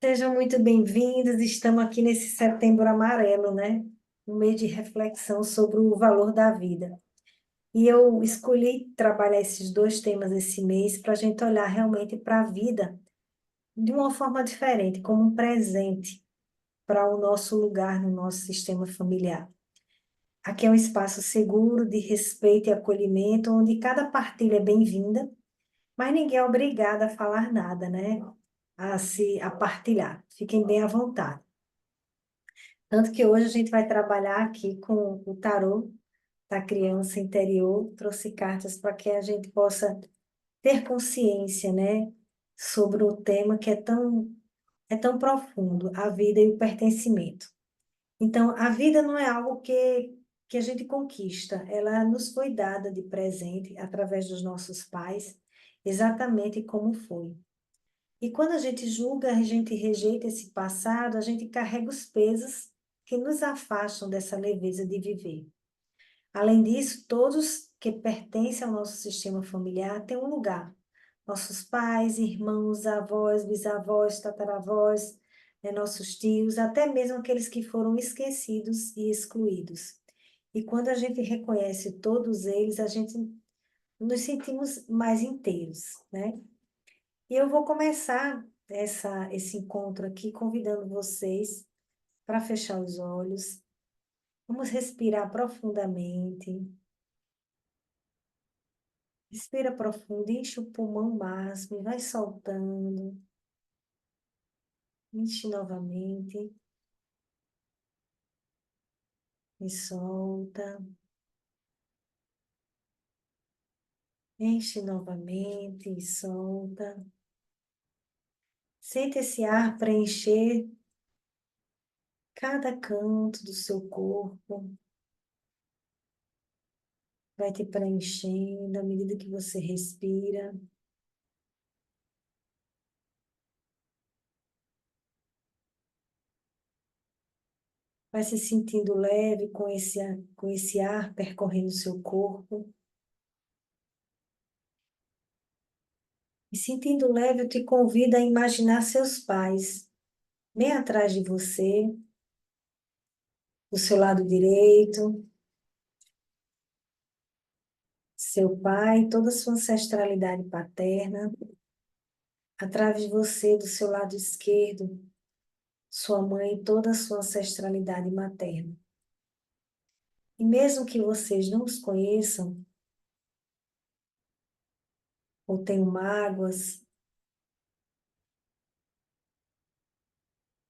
Sejam muito bem-vindos. Estamos aqui nesse Setembro Amarelo, né? Um mês de reflexão sobre o valor da vida. E eu escolhi trabalhar esses dois temas esse mês para a gente olhar realmente para a vida de uma forma diferente, como um presente para o nosso lugar no nosso sistema familiar. Aqui é um espaço seguro de respeito e acolhimento, onde cada partilha é bem-vinda, mas ninguém é obrigado a falar nada, né? A partilhar. Fiquem bem à vontade. Tanto que hoje a gente vai trabalhar aqui com o tarô da criança interior, trouxe cartas para que a gente possa ter consciência, né, sobre o tema que é tão profundo, a vida e o pertencimento. Então, a vida não é algo que a gente conquista, ela nos foi dada de presente através dos nossos pais, exatamente como foi. E quando a gente julga, a gente rejeita esse passado, a gente carrega os pesos que nos afastam dessa leveza de viver. Além disso, todos que pertencem ao nosso sistema familiar têm um lugar. Nossos pais, irmãos, avós, bisavós, tataravós, né, nossos tios, até mesmo aqueles que foram esquecidos e excluídos. E quando a gente reconhece todos eles, a gente nos sentimos mais inteiros, né? E eu vou começar esse encontro aqui convidando vocês para fechar os olhos. Vamos respirar profundamente. Respira profundo, enche o pulmão máximo e vai soltando. Enche novamente e solta. Enche novamente e solta. Sente esse ar preencher cada canto do seu corpo. Vai te preenchendo à medida que você respira. Vai se sentindo leve com esse ar percorrendo o seu corpo. E sentindo leve, eu te convido a imaginar seus pais bem atrás de você, do seu lado direito, seu pai, toda a sua ancestralidade paterna, atrás de você, do seu lado esquerdo, sua mãe, toda a sua ancestralidade materna. E mesmo que vocês não os conheçam, ou tenham mágoas,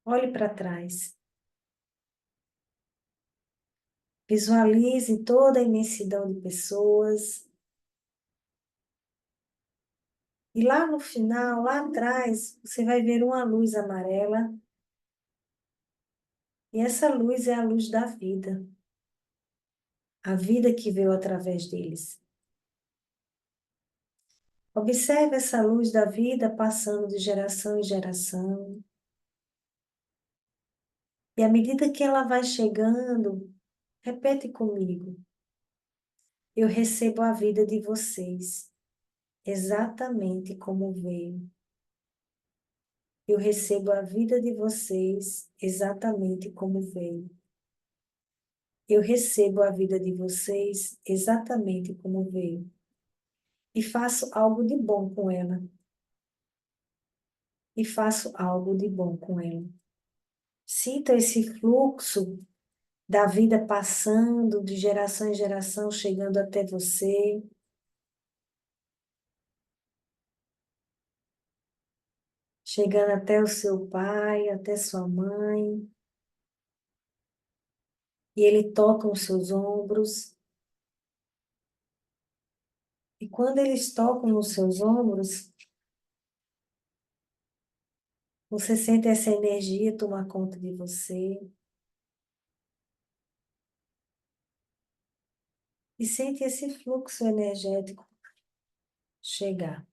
olhe para trás. Visualize toda a imensidão de pessoas. E lá no final, lá atrás, você vai ver uma luz amarela. E essa luz é a luz da vida. A vida que veio através deles. Observe essa luz da vida passando de geração em geração. E à medida que ela vai chegando, repete comigo. Eu recebo a vida de vocês, exatamente como veio. Eu recebo a vida de vocês, exatamente como veio. Eu recebo a vida de vocês, exatamente como veio. E faço algo de bom com ela. E faço algo de bom com ela. Sinta esse fluxo da vida passando de geração em geração, chegando até você. Chegando até o seu pai, até sua mãe. E ele toca os seus ombros. E quando eles tocam nos seus ombros, você sente essa energia tomar conta de você. E sente esse fluxo energético chegar.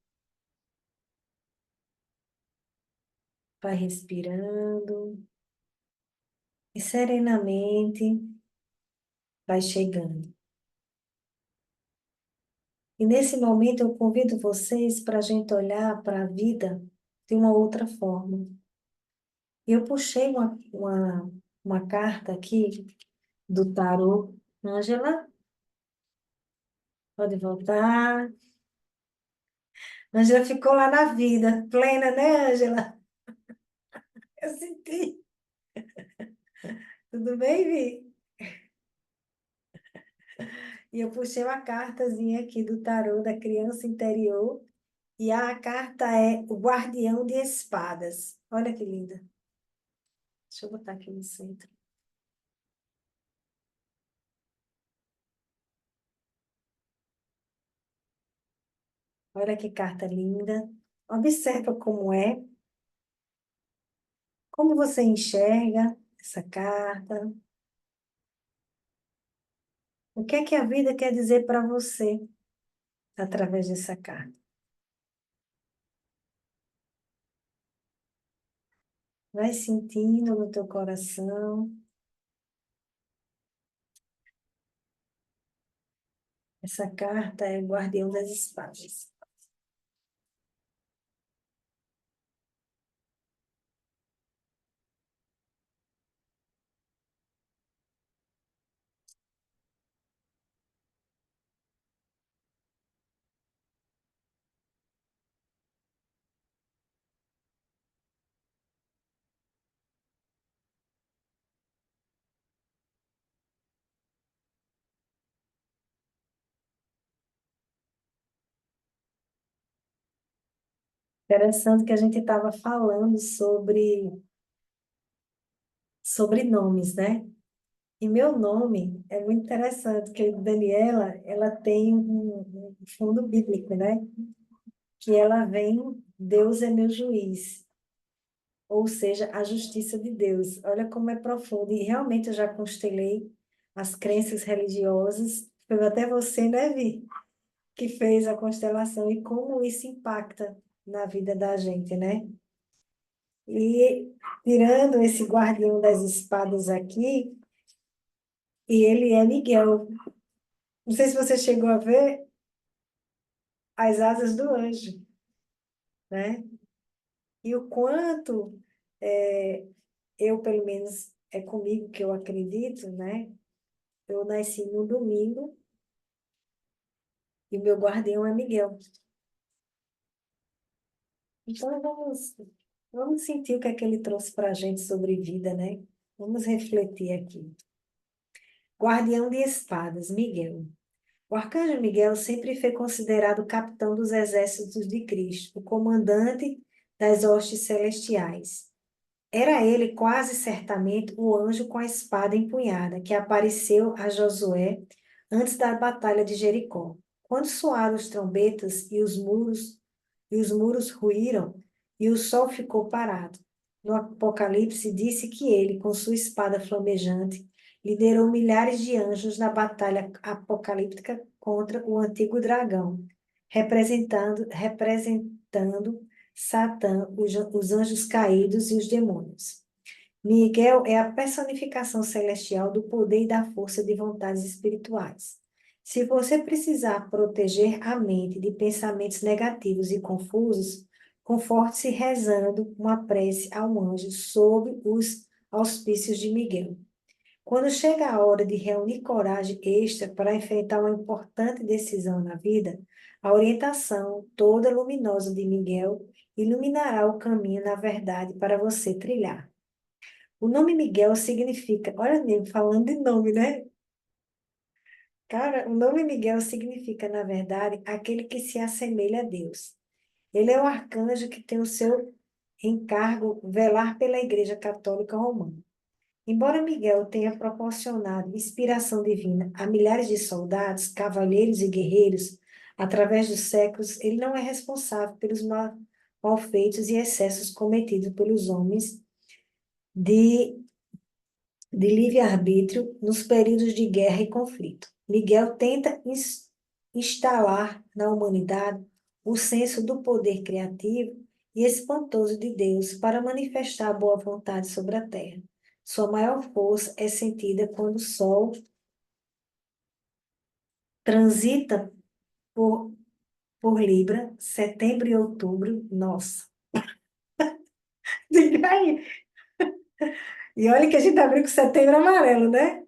Vai respirando e serenamente vai chegando. E nesse momento eu convido vocês para a gente olhar para a vida de uma outra forma. Eu puxei uma carta aqui do tarô. Ângela, pode voltar. Ângela ficou lá na vida, plena, né, Ângela? Eu senti. Tudo bem, Vi? E eu puxei uma cartazinha aqui do tarô da criança interior. E a carta é o Guardião de Espadas. Olha que linda. Deixa eu botar aqui no centro. Olha que carta linda. Observa como é, como você enxerga essa carta. O que é que a vida quer dizer para você através dessa carta? Vai sentindo no teu coração. Essa carta é o Guardião das Espadas. Interessante que a gente estava falando sobre nomes, né? E meu nome é muito interessante, que Daniela, ela tem um fundo bíblico, né? Que ela vem, Deus é meu juiz, ou seja, a justiça de Deus. Olha como é profundo. E realmente eu já constelei as crenças religiosas. Foi até você, né, Vi, que fez a constelação e como isso impacta na vida da gente, né? E tirando esse guardião das espadas aqui, e ele é Miguel. Não sei se você chegou a ver as asas do anjo, né? E o quanto é, eu, pelo menos, é comigo que eu acredito, né? Eu nasci no domingo e o meu guardião é Miguel. Então, vamos sentir o que é que ele trouxe para a gente sobre vida, né? Vamos refletir aqui. Guardião de espadas, Miguel. O arcanjo Miguel sempre foi considerado o capitão dos exércitos de Cristo, o comandante das hostes celestiais. Era ele quase certamente o anjo com a espada empunhada que apareceu a Josué antes da batalha de Jericó. Quando soaram os trombetas e os muros ruíram e o sol ficou parado. No Apocalipse disse que ele, com sua espada flamejante, liderou milhares de anjos na batalha apocalíptica contra o antigo dragão, representando Satã, os anjos caídos e os demônios. Miguel é a personificação celestial do poder e da força de vontades espirituais. Se você precisar proteger a mente de pensamentos negativos e confusos, conforte-se rezando uma prece ao anjo sob os auspícios de Miguel. Quando chega a hora de reunir coragem extra para enfrentar uma importante decisão na vida, a orientação toda luminosa de Miguel iluminará o caminho na verdade para você trilhar. O nome Miguel significa, olha mesmo, falando de nome, né? Cara, o nome Miguel significa, na verdade, aquele que se assemelha a Deus. Ele é o arcanjo que tem o seu encargo velar pela Igreja Católica Romana. Embora Miguel tenha proporcionado inspiração divina a milhares de soldados, cavalheiros e guerreiros através dos séculos, ele não é responsável pelos malfeitos e excessos cometidos pelos homens de livre-arbítrio nos períodos de guerra e conflito. Miguel tenta instalar na humanidade o senso do poder criativo e espantoso de Deus para manifestar a boa vontade sobre a terra. Sua maior força é sentida quando o Sol transita por, por Libra, setembro e outubro. Nossa, diga aí. E olha que a gente abriu com Setembro Amarelo, né?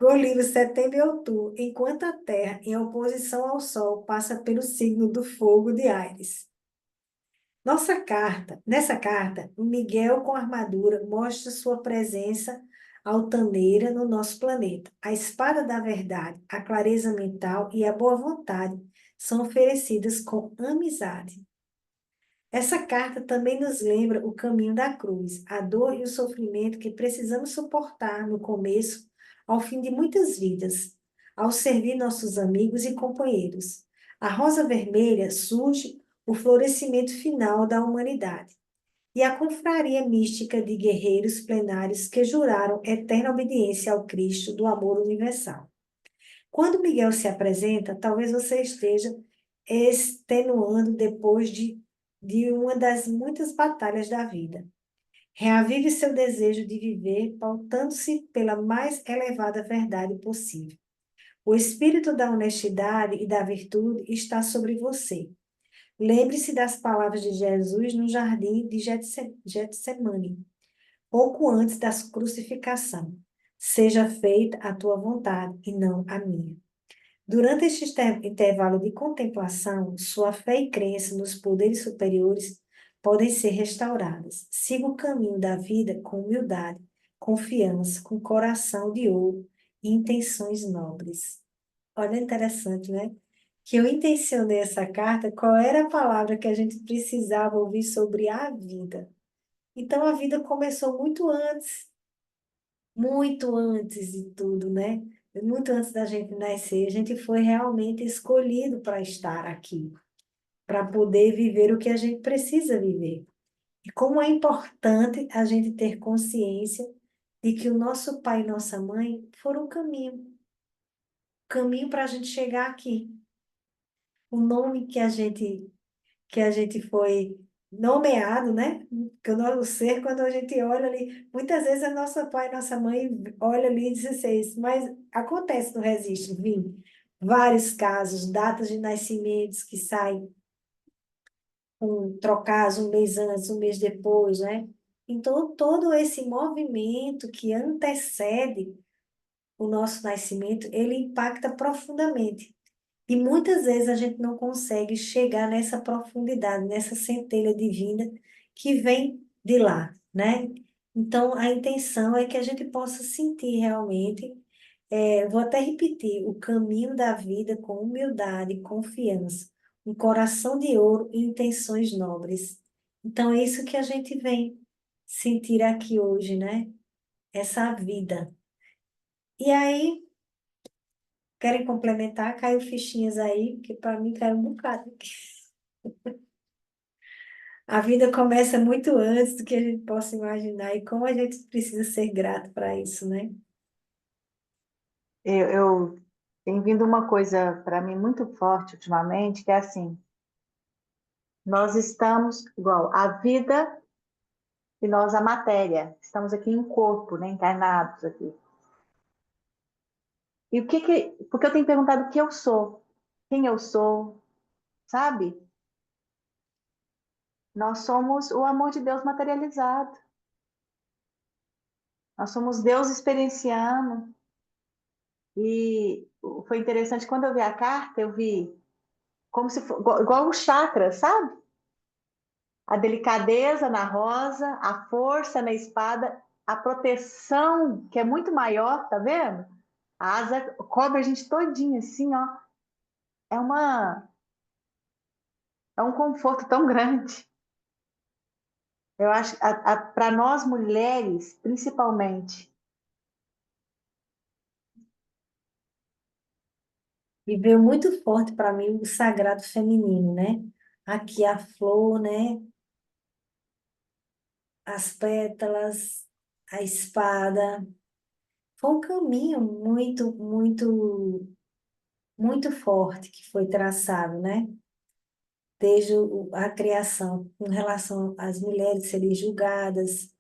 O livro Setembro e Outubro. Enquanto a Terra, em oposição ao Sol, passa pelo signo do fogo de Áries. Nessa carta, o Miguel com armadura mostra sua presença altaneira no nosso planeta. A espada da verdade, a clareza mental e a boa vontade são oferecidas com amizade. Essa carta também nos lembra o caminho da cruz, a dor e o sofrimento que precisamos suportar no começo, ao fim de muitas vidas, ao servir nossos amigos e companheiros. A rosa vermelha surge o florescimento final da humanidade e a confraria mística de guerreiros plenários que juraram eterna obediência ao Cristo do amor universal. Quando Miguel se apresenta, talvez você esteja extenuando depois de uma das muitas batalhas da vida. Reavive seu desejo de viver, pautando-se pela mais elevada verdade possível. O espírito da honestidade e da virtude está sobre você. Lembre-se das palavras de Jesus no jardim de Getsemane, pouco antes da crucificação. Seja feita a tua vontade e não a minha. Durante este intervalo de contemplação, sua fé e crença nos poderes superiores podem ser restauradas. Siga o caminho da vida com humildade, confiança, com coração de ouro e intenções nobres. Olha, interessante, né? Que eu intencionei essa carta, qual era a palavra que a gente precisava ouvir sobre a vida. Então, a vida começou muito antes de tudo, né? Muito antes da gente nascer, a gente foi realmente escolhido para estar aqui, para poder viver o que a gente precisa viver. E como é importante a gente ter consciência de que o nosso pai e nossa mãe foram caminho para a gente chegar aqui. O nome que a gente foi nomeado, né? Que o nosso ser, quando a gente olha ali, muitas vezes a nossa pai, nossa mãe olha ali e diz assim, mas acontece no registro, vim vários casos, datas de nascimentos que saem com trocados um mês antes, um mês depois, né? Então, todo esse movimento que antecede o nosso nascimento, ele impacta profundamente. E muitas vezes a gente não consegue chegar nessa profundidade, nessa centelha divina que vem de lá, né? Então, a intenção é que a gente possa sentir realmente, vou até repetir, o caminho da vida com humildade, confiança, um coração de ouro e intenções nobres. Então, é isso que a gente vem sentir aqui hoje, né? Essa vida. E aí, querem complementar? Caiu fichinhas aí, porque para mim caiu um bocado. A vida começa muito antes do que a gente possa imaginar e como a gente precisa ser grato para isso, né? Eu tenho vindo uma coisa para mim muito forte ultimamente, que é assim, nós estamos igual a vida e nós a matéria. Estamos aqui em corpo, né, encarnados aqui. E porque eu tenho perguntado o que eu sou, quem eu sou, sabe? Nós somos o amor de Deus materializado. Nós somos Deus experienciando. E foi interessante, quando eu vi a carta, eu vi como se for, igual o chakra, sabe? A delicadeza na rosa, a força na espada, a proteção, que é muito maior, tá vendo? A asa cobre a gente todinha, assim, ó. É uma, é um conforto tão grande. Eu acho, para nós mulheres, principalmente, E veio muito forte para mim o sagrado feminino, né? Aqui a flor, né? As pétalas, a espada. Foi um caminho muito forte que foi traçado, né? Desde a criação, com relação às mulheres serem julgadas,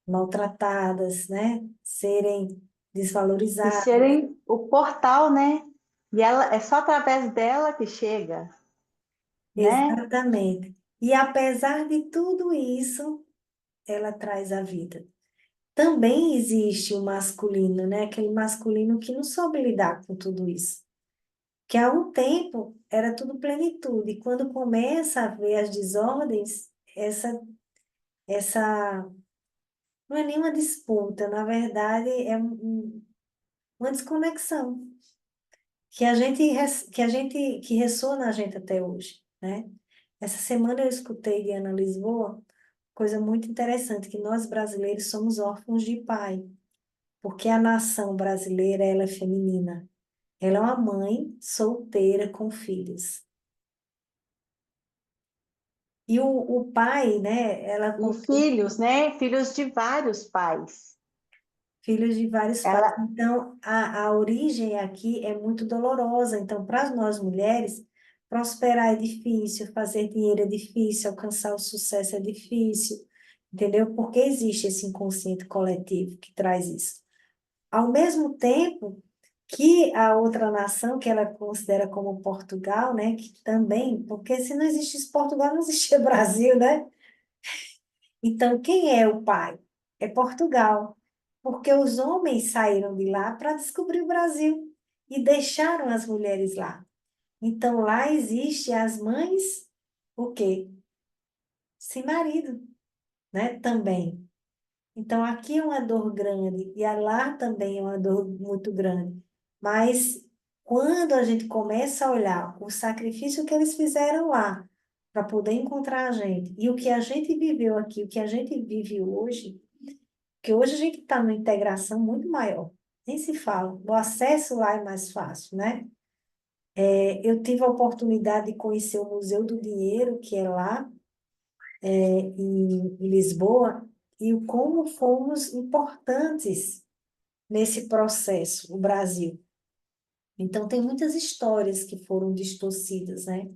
maltratadas, né? Serem e desvalorizadas. serem o portal, né? E ela é só através dela que chega, né? Exatamente. E apesar de tudo isso, ela traz a vida. também existe o masculino, né? Aquele masculino que não soube lidar com tudo isso. Que há um tempo era tudo plenitude, e quando começa a ver as desordens, essa não é nenhuma disputa, na verdade é uma desconexão que ressoa na gente até hoje, né? Essa semana eu escutei de Ana Lisboa coisa muito interessante, que nós brasileiros somos órfãos de pai, porque a nação brasileira ela é feminina. Ela é uma mãe solteira com filhos. E o pai, né? Ela E contou filhos, né? Filhos de vários pais. filhos de vários pais. Ela, Então, a origem aqui é muito dolorosa. Então, para nós mulheres, prosperar é difícil, fazer dinheiro é difícil, alcançar o sucesso é difícil, entendeu? Porque existe esse inconsciente coletivo que traz isso. Ao mesmo tempo que a outra nação, que ela considera como Portugal, né? Que também, porque se não existisse Portugal, não existia Brasil, né? Então, quem é o pai? É Portugal, porque os homens saíram de lá para descobrir o Brasil e deixaram as mulheres lá. Então, lá existe as mães, o quê? Sem marido, né? Também. Então, aqui é uma dor grande e lá também é uma dor muito grande. Mas quando a gente começa a olhar o sacrifício que eles fizeram lá para poder encontrar a gente e o que a gente viveu aqui, o que a gente vive hoje, que hoje a gente está numa integração muito maior. Nem se fala. O acesso lá é mais fácil, né? Eu tive a oportunidade de conhecer o Museu do Dinheiro, que é lá, em Lisboa, e o como fomos importantes nesse processo, o Brasil. Então, tem muitas histórias que foram distorcidas, né?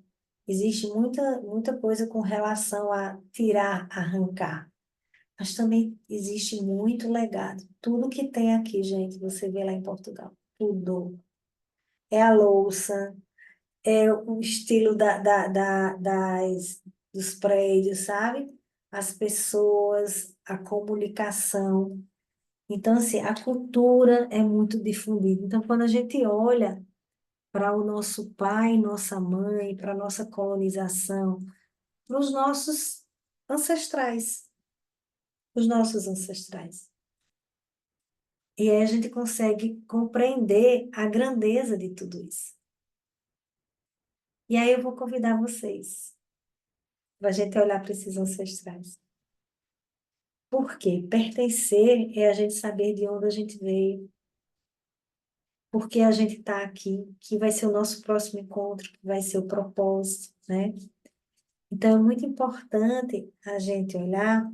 Existe muita coisa com relação a tirar, arrancar. Mas também existe muito legado. Tudo que tem aqui, gente, você vê lá em Portugal. Tudo. É a louça, é o estilo dos prédios, sabe? As pessoas, a comunicação. Então, assim, a cultura é muito difundida. Então, quando a gente olha para o nosso pai, nossa mãe, para a nossa colonização, para ancestrais, os nossos ancestrais. E aí a gente consegue compreender a grandeza de tudo isso. E aí eu vou convidar vocês para a gente olhar para esses ancestrais. Por quê? Pertencer é a gente saber de onde a gente veio, por que a gente está aqui, que vai ser o nosso próximo encontro, que vai ser o propósito, né? Então é muito importante a gente olhar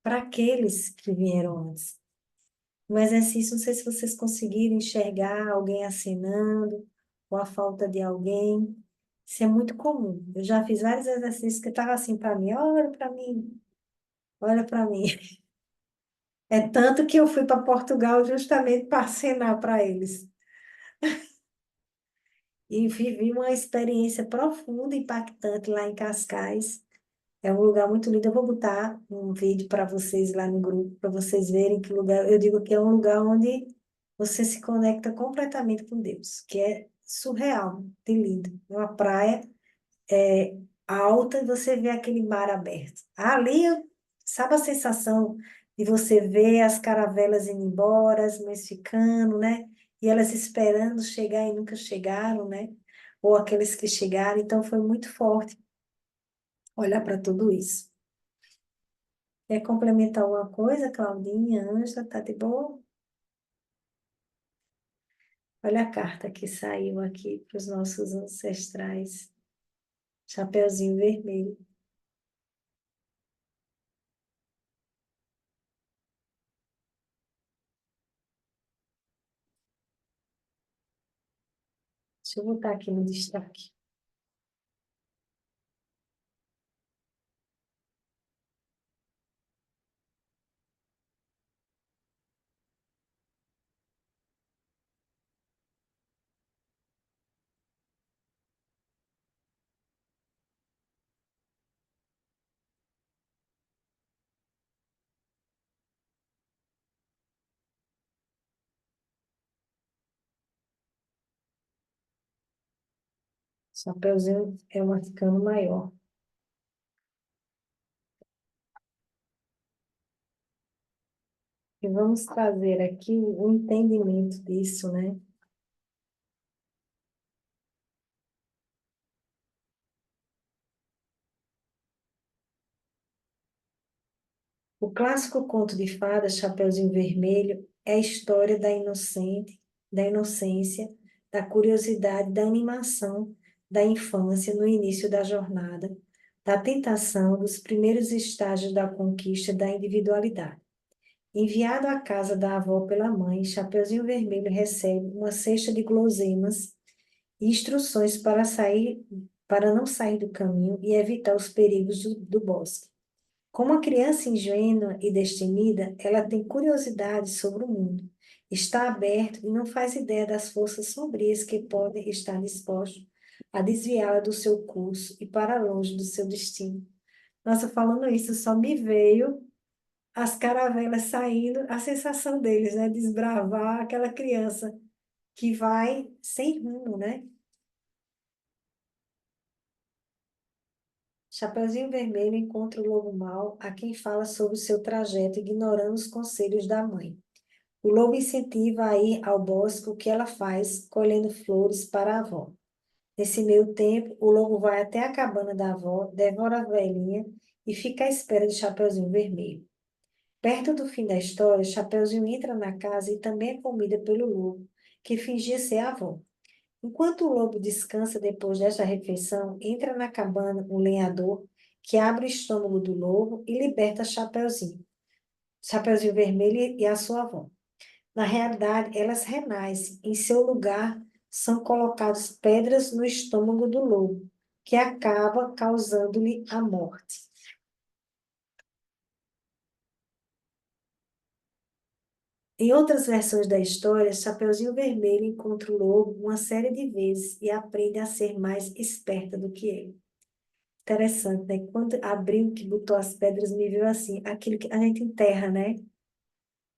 para aqueles que vieram antes. No exercício, não sei se vocês conseguiram enxergar alguém assinando, ou a falta de alguém. Isso é muito comum. Eu já fiz vários exercícios que estavam assim para mim, olha para mim, olha para mim. É tanto que eu fui para Portugal justamente para assinar para eles. E vivi uma experiência profunda e impactante lá em Cascais. É um lugar muito lindo. Eu vou botar um vídeo para vocês lá no grupo, para vocês verem que lugar. Eu digo que é um lugar onde você se conecta completamente com Deus, que é surreal, de lindo. É uma praia alta e você vê aquele mar aberto. Ali, sabe a sensação de você ver as caravelas indo embora, as mães ficando, né? E elas esperando chegar e nunca chegaram, né? Ou aqueles que chegaram. Então, foi muito forte olhar para tudo isso. Quer complementar alguma coisa, Claudinha, Ângela, tá de boa? Olha a carta que saiu aqui para os nossos ancestrais. Chapeuzinho vermelho. Deixa eu botar aqui no destaque. Chapeuzinho é um arcano maior. E vamos trazer aqui o entendimento disso, né? O clássico conto de fadas, Chapeuzinho Vermelho, é a história da inocência, da curiosidade, da animação da infância no início da jornada, da tentação dos primeiros estágios da conquista da individualidade. Enviado à casa da avó pela mãe, Chapeuzinho Vermelho recebe uma cesta de guloseimas e instruções para não sair do caminho e evitar os perigos do bosque. Como uma criança ingênua e destemida, ela tem curiosidade sobre o mundo, está aberto e não faz ideia das forças sombrias que podem estar dispostas a desviá-la do seu curso e para longe do seu destino. Nossa, falando isso, só me veio as caravelas saindo, a sensação deles, né? Desbravar aquela criança que vai sem rumo, né? Chapeuzinho Vermelho encontra o lobo mau, a quem fala sobre o seu trajeto, ignorando os conselhos da mãe. O lobo incentiva a ir ao bosque, o que ela faz, colhendo flores para a avó. Nesse meio tempo, o lobo vai até a cabana da avó, devora a velhinha e fica à espera de Chapeuzinho Vermelho. Perto do fim da história, Chapeuzinho entra na casa e também é comida pelo lobo, que fingia ser a avó. Enquanto o lobo descansa depois desta refeição, entra na cabana um lenhador que abre o estômago do lobo e liberta Chapeuzinho Vermelho e a sua avó. Na realidade, elas renascem. Em seu lugar, são colocadas pedras no estômago do lobo, que acaba causando-lhe a morte. Em outras versões da história, Chapeuzinho Vermelho encontra o lobo uma série de vezes e aprende a ser mais esperta do que ele. Interessante, né? Quando abriu, que botou as pedras, me viu assim, aquilo que a gente enterra, né?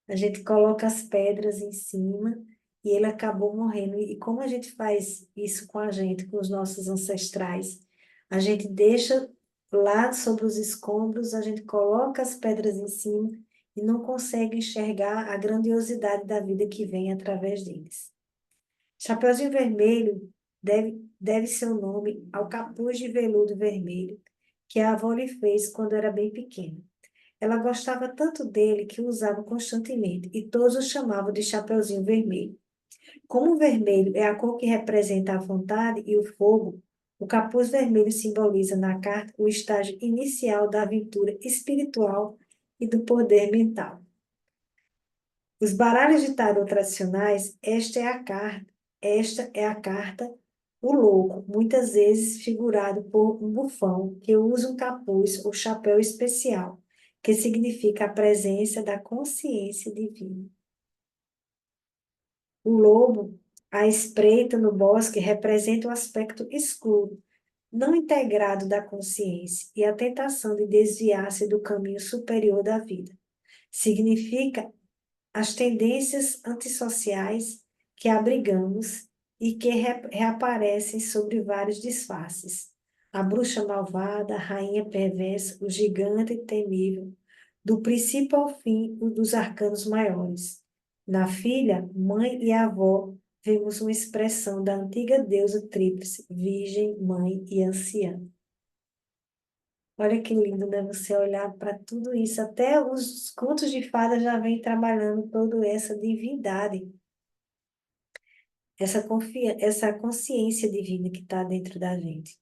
A gente coloca as pedras em cima e ele acabou morrendo. E como a gente faz isso com a gente, com os nossos ancestrais? A gente deixa lá sobre os escombros, a gente coloca as pedras em cima e não consegue enxergar a grandiosidade da vida que vem através deles. Chapeuzinho Vermelho deve seu nome ao capuz de veludo vermelho que a avó lhe fez quando era bem pequena. Ela gostava tanto dele que o usava constantemente e todos o chamavam de Chapeuzinho Vermelho. Como o vermelho é a cor que representa a vontade e o fogo, o capuz vermelho simboliza na carta o estágio inicial da aventura espiritual e do poder mental. Os baralhos de tarô tradicionais, esta é a carta o louco, muitas vezes figurado por um bufão que usa um capuz ou chapéu especial, que significa a presença da consciência divina. O lobo, à espreita no bosque, representa o aspecto escuro, não integrado da consciência e a tentação de desviar-se do caminho superior da vida. Significa as tendências antissociais que abrigamos e que reaparecem sobre vários disfarces. A bruxa malvada, a rainha perversa, o gigante temível, do princípio ao fim, o dos arcanos maiores. Na filha, mãe e avó, vemos uma expressão da antiga deusa tríplice, virgem, mãe e anciã. Olha que lindo, né? Você olhar para tudo isso. Até os contos de fadas já vêm trabalhando toda essa divindade, essa consciência divina que está dentro da gente.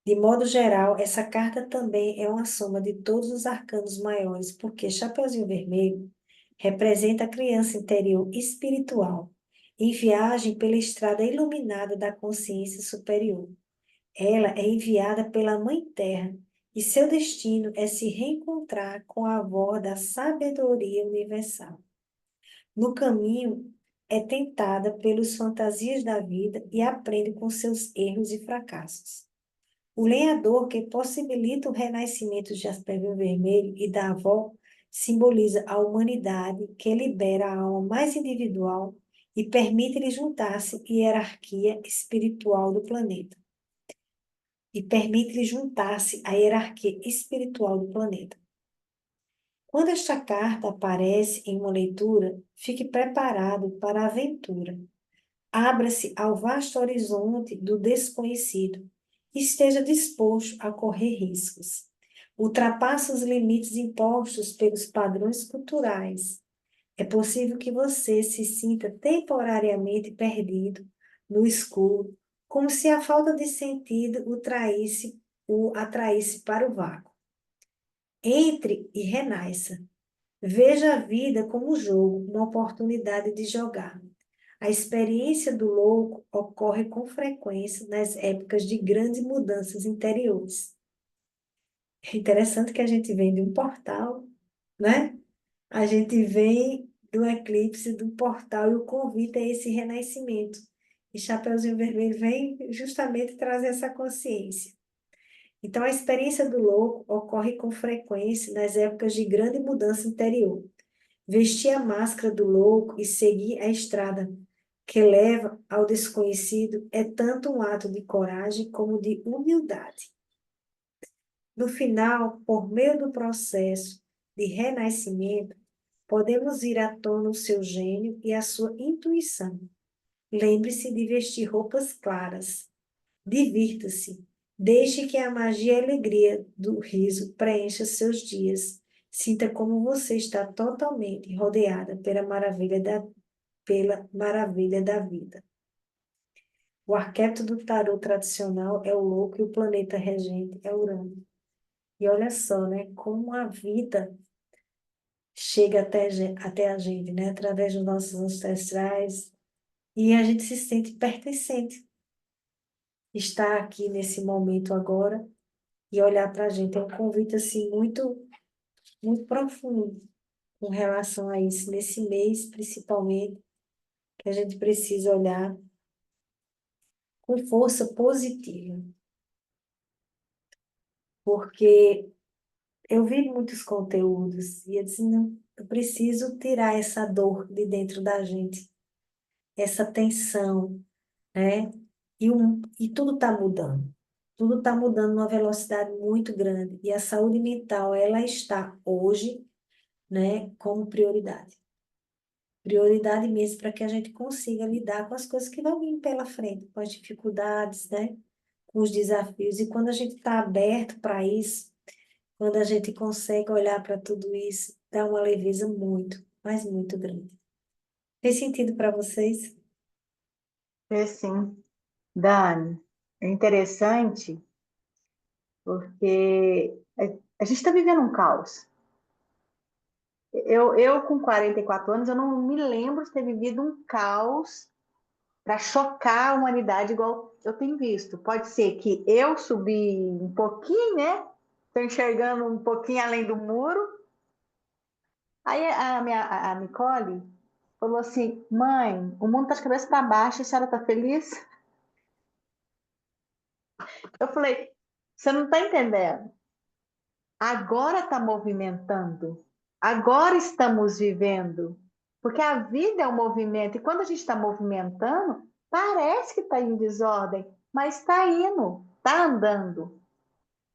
De modo geral, essa carta também é uma soma de todos os arcanos maiores, porque Chapeuzinho Vermelho representa a criança interior espiritual, em viagem pela estrada iluminada da consciência superior. Ela é enviada pela Mãe Terra e seu destino é se reencontrar com a avó da sabedoria universal. No caminho, é tentada pelas fantasias da vida e aprende com seus erros e fracassos. O lenhador que possibilita o renascimento de Aspévio Vermelho e da avó simboliza a humanidade que libera a alma mais individual e permite-lhe juntar-se à hierarquia espiritual do planeta. e permite-lhe juntar-se à hierarquia espiritual do planeta. Quando esta carta aparece em uma leitura, fique preparado para a aventura. Abra-se ao vasto horizonte do desconhecido e esteja disposto a correr riscos. Ultrapasse os limites impostos pelos padrões culturais. É possível que você se sinta temporariamente perdido no escuro, como se a falta de sentido o atraísse para o vácuo. Entre e renasça. Veja a vida como um jogo, uma oportunidade de jogar. A experiência do louco ocorre com frequência nas épocas de grandes mudanças interiores. É interessante que a gente vem de um portal, né? A gente vem do eclipse do portal e o convite é esse renascimento. E Chapeuzinho Vermelho vem justamente trazer essa consciência. Então, a experiência do louco ocorre com frequência nas épocas de grande mudança interior. Vestir a máscara do louco e seguir a estrada que leva ao desconhecido é tanto um ato de coragem como de humildade. No final, por meio do processo de renascimento, podemos vir à tona o seu gênio e a sua intuição. Lembre-se de vestir roupas claras. Divirta-se. Deixe que a magia e a alegria do riso preencha seus dias. Sinta como você está totalmente rodeada pela maravilha da vida. O arquétipo do tarô tradicional é o louco e o planeta regente é Urano. E olha só, né, como a vida chega até a gente, né, através dos nossos ancestrais, e a gente se sente pertencente. Estar aqui nesse momento agora e olhar para a gente é um convite, assim, muito, muito profundo com relação a isso, nesse mês, principalmente, que a gente precisa olhar com força positiva, porque eu vi muitos conteúdos e eu disse, não, eu preciso tirar essa dor de dentro da gente, essa tensão, né? E tudo está mudando. Tudo está mudando numa velocidade muito grande. E a saúde mental, ela está hoje, né, como prioridade. Prioridade mesmo para que a gente consiga lidar com as coisas que vão vir pela frente, com as dificuldades, né, com os desafios. E quando a gente está aberto para isso, quando a gente consegue olhar para tudo isso, dá uma leveza muito, mas muito grande. Fez sentido para vocês? É sim. Dani, é interessante porque a gente está vivendo um caos. Eu, com 44 anos, eu não me lembro de ter vivido um caos para chocar a humanidade igual eu tenho visto. Pode ser que eu subi um pouquinho, né? Estou enxergando um pouquinho além do muro. Aí a Nicole falou assim: mãe, o mundo está de cabeça para baixo, a senhora está feliz? Eu falei: você não está entendendo. Agora está movimentando. Agora estamos vivendo. Porque a vida é um movimento. E quando a gente está movimentando, parece que está em desordem, mas está indo, está andando,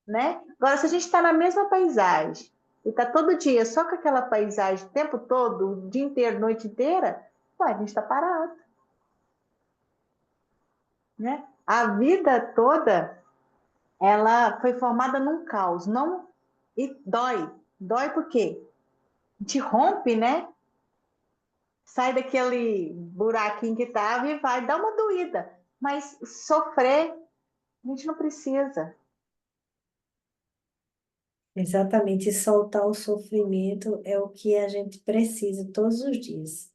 né? Agora, se a gente está na mesma paisagem e está todo dia só com aquela paisagem o tempo todo, o dia inteiro, noite inteira, ué, a gente está parado, né? A vida toda, ela foi formada num caos, não e dói. Dói por quê? A gente rompe, né? Sai daquele buraquinho que estava e vai dar uma doída. Mas sofrer, a gente não precisa. Exatamente, e soltar o sofrimento é o que a gente precisa todos os dias.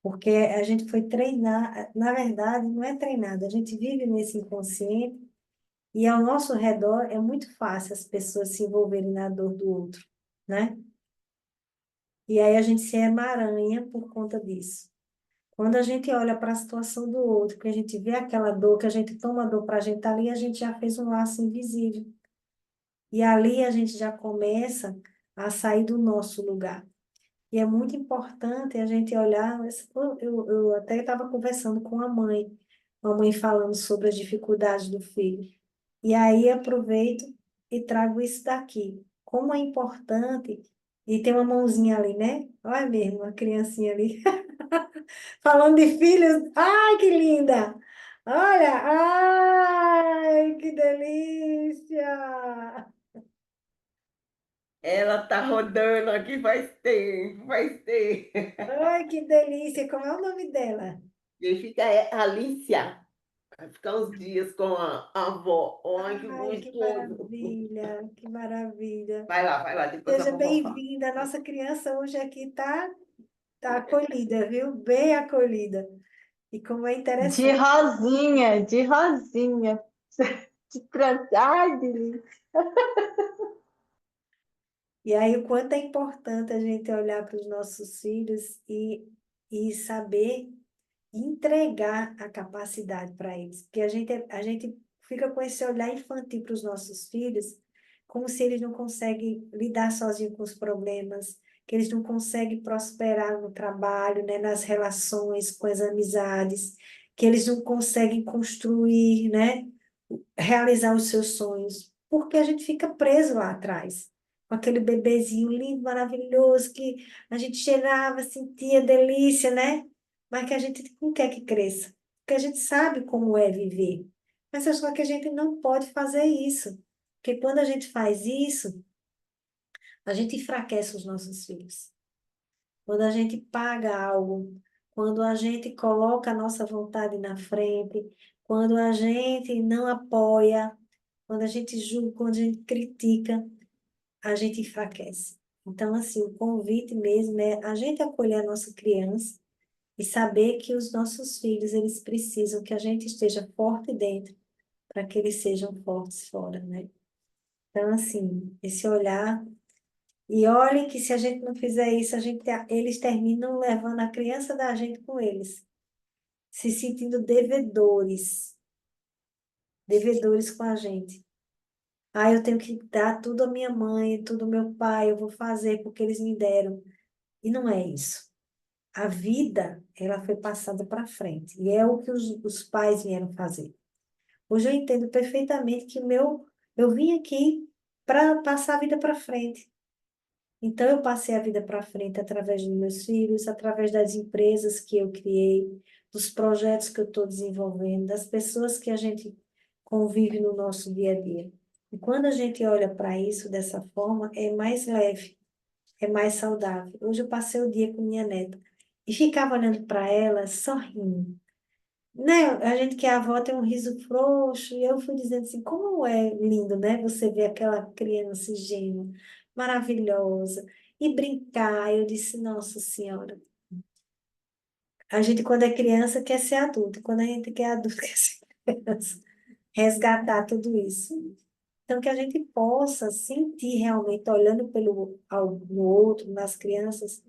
Porque a gente foi treinar, na verdade, não é treinado, a gente vive nesse inconsciente e ao nosso redor é muito fácil as pessoas se envolverem na dor do outro, né? E aí a gente se emaranha por conta disso. Quando a gente olha para a situação do outro, que a gente vê aquela dor, que a gente toma dor para a gente ali, a gente já fez um laço invisível. E ali a gente já começa a sair do nosso lugar. E é muito importante a gente olhar. Eu até estava conversando com a mãe falando sobre as dificuldades do filho. E aí aproveito e trago isso daqui. Como é importante, e tem uma mãozinha ali, né? Olha mesmo, uma criancinha ali. Falando de filhos, ai, que linda! Olha, ai, que delícia! Ela tá rodando aqui faz tempo, faz tempo. Ai, que delícia! Como é o nome dela? E fica Alicia. Vai ficar uns dias com a avó. Ai, que Ai, que gostoso. maravilha, que maravilha. Vai lá, depois a Seja vovó fala. bem-vinda. A nossa criança hoje aqui tá acolhida, viu? Bem acolhida. E como é De interessante. rosinha, de rosinha. Ai, delícia. E aí, o quanto é importante a gente olhar para os nossos filhos e saber entregar a capacidade para eles. Porque a gente fica com esse olhar infantil para os nossos filhos, como se eles não conseguem lidar sozinhos com os problemas, que eles não conseguem prosperar no trabalho, né, nas relações, com as amizades, que eles não conseguem construir, né, realizar os seus sonhos, porque a gente fica preso lá atrás. Com aquele bebezinho lindo, maravilhoso, que a gente cheirava, sentia delícia, né? Mas que a gente não quer que cresça, porque a gente sabe como é viver. Mas é só que a gente não pode fazer isso, porque quando a gente faz isso, a gente enfraquece os nossos filhos. Quando a gente paga algo, quando a gente coloca a nossa vontade na frente, quando a gente não apoia, quando a gente julga, quando a gente critica, a gente enfraquece. Então, assim, o convite mesmo é a gente acolher a nossa criança e saber que os nossos filhos, eles precisam que a gente esteja forte dentro para que eles sejam fortes fora, né? Então, assim, esse olhar. E olhem que se a gente não fizer isso, eles terminam levando a criança da gente com eles, se sentindo devedores com a gente. Ah, eu tenho que dar tudo à minha mãe, tudo ao meu pai, eu vou fazer porque eles me deram. E não é isso. A vida, ela foi passada para frente. E é o que os pais vieram fazer. Hoje eu entendo perfeitamente que eu vim aqui para passar a vida para frente. Então, eu passei a vida para frente através dos meus filhos, através das empresas que eu criei, dos projetos que eu estou desenvolvendo, das pessoas que a gente convive no nosso dia a dia. E quando a gente olha para isso dessa forma, é mais leve, é mais saudável. Hoje eu passei o dia com minha neta e ficava olhando para ela, sorrindo. Né? A gente que é avó tem um riso frouxo, e eu fui dizendo assim, como é lindo, né? Você ver aquela criança ingênua, maravilhosa, e brincar. Eu disse, Nossa Senhora, a gente quando é criança quer ser adulto, quando a gente quer adulto quer ser criança. Resgatar tudo isso. Então, que a gente possa sentir realmente, olhando no outro, nas crianças,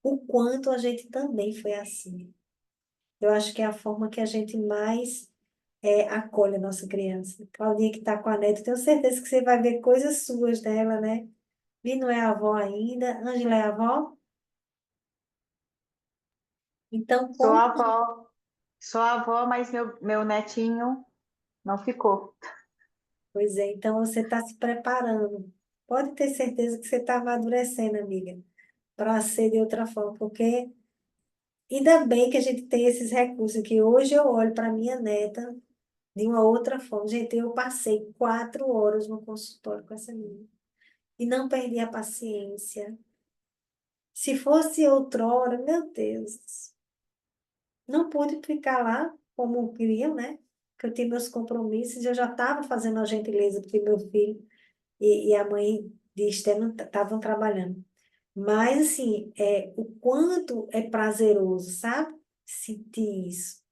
o quanto a gente também foi assim. Eu acho que é a forma que a gente mais acolhe a nossa criança. Claudinha que está com a neta, tenho certeza que você vai ver coisas suas dela, né? Vi não é avó ainda, Ângela é avó? Então, Sou como... avó. Sou avó, mas meu netinho não ficou. Pois é, então você está se preparando. Pode ter certeza que você está amadurecendo, amiga, para ser de outra forma, porque ainda bem que a gente tem esses recursos aqui. Hoje eu olho para minha neta de uma outra forma. Gente, eu passei 4 horas no consultório com essa menina e não perdi a paciência. Se fosse outrora, meu Deus, não pude ficar lá como eu queria, né? Porque eu tinha meus compromissos, eu já estava fazendo a gentileza, porque meu filho e a mãe de Estevam estavam trabalhando. Mas, assim, o quanto é prazeroso, sabe? Sentir isso.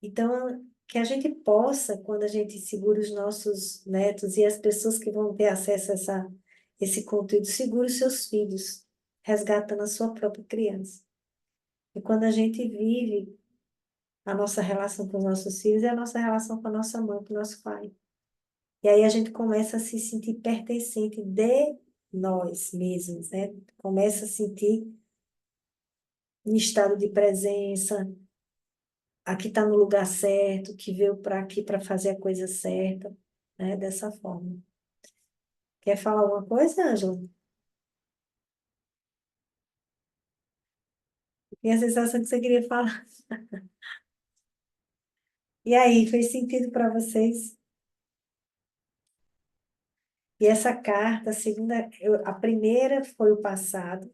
Então, que a gente possa, quando a gente segura os nossos netos e as pessoas que vão ter acesso a esse conteúdo, segure os seus filhos, resgatando a sua própria criança. E quando a gente vive a nossa relação com os nossos filhos, é a nossa relação com a nossa mãe, com o nosso pai. E aí a gente começa a se sentir pertencente de nós mesmos, né? Começa a sentir em estado de presença, aqui está no lugar certo, que veio para aqui para fazer a coisa certa. né? Dessa forma. Quer falar alguma coisa, Ângela? Tinha a sensação que você queria falar. E aí, fez sentido para vocês? E essa carta, a segunda, a primeira foi o passado,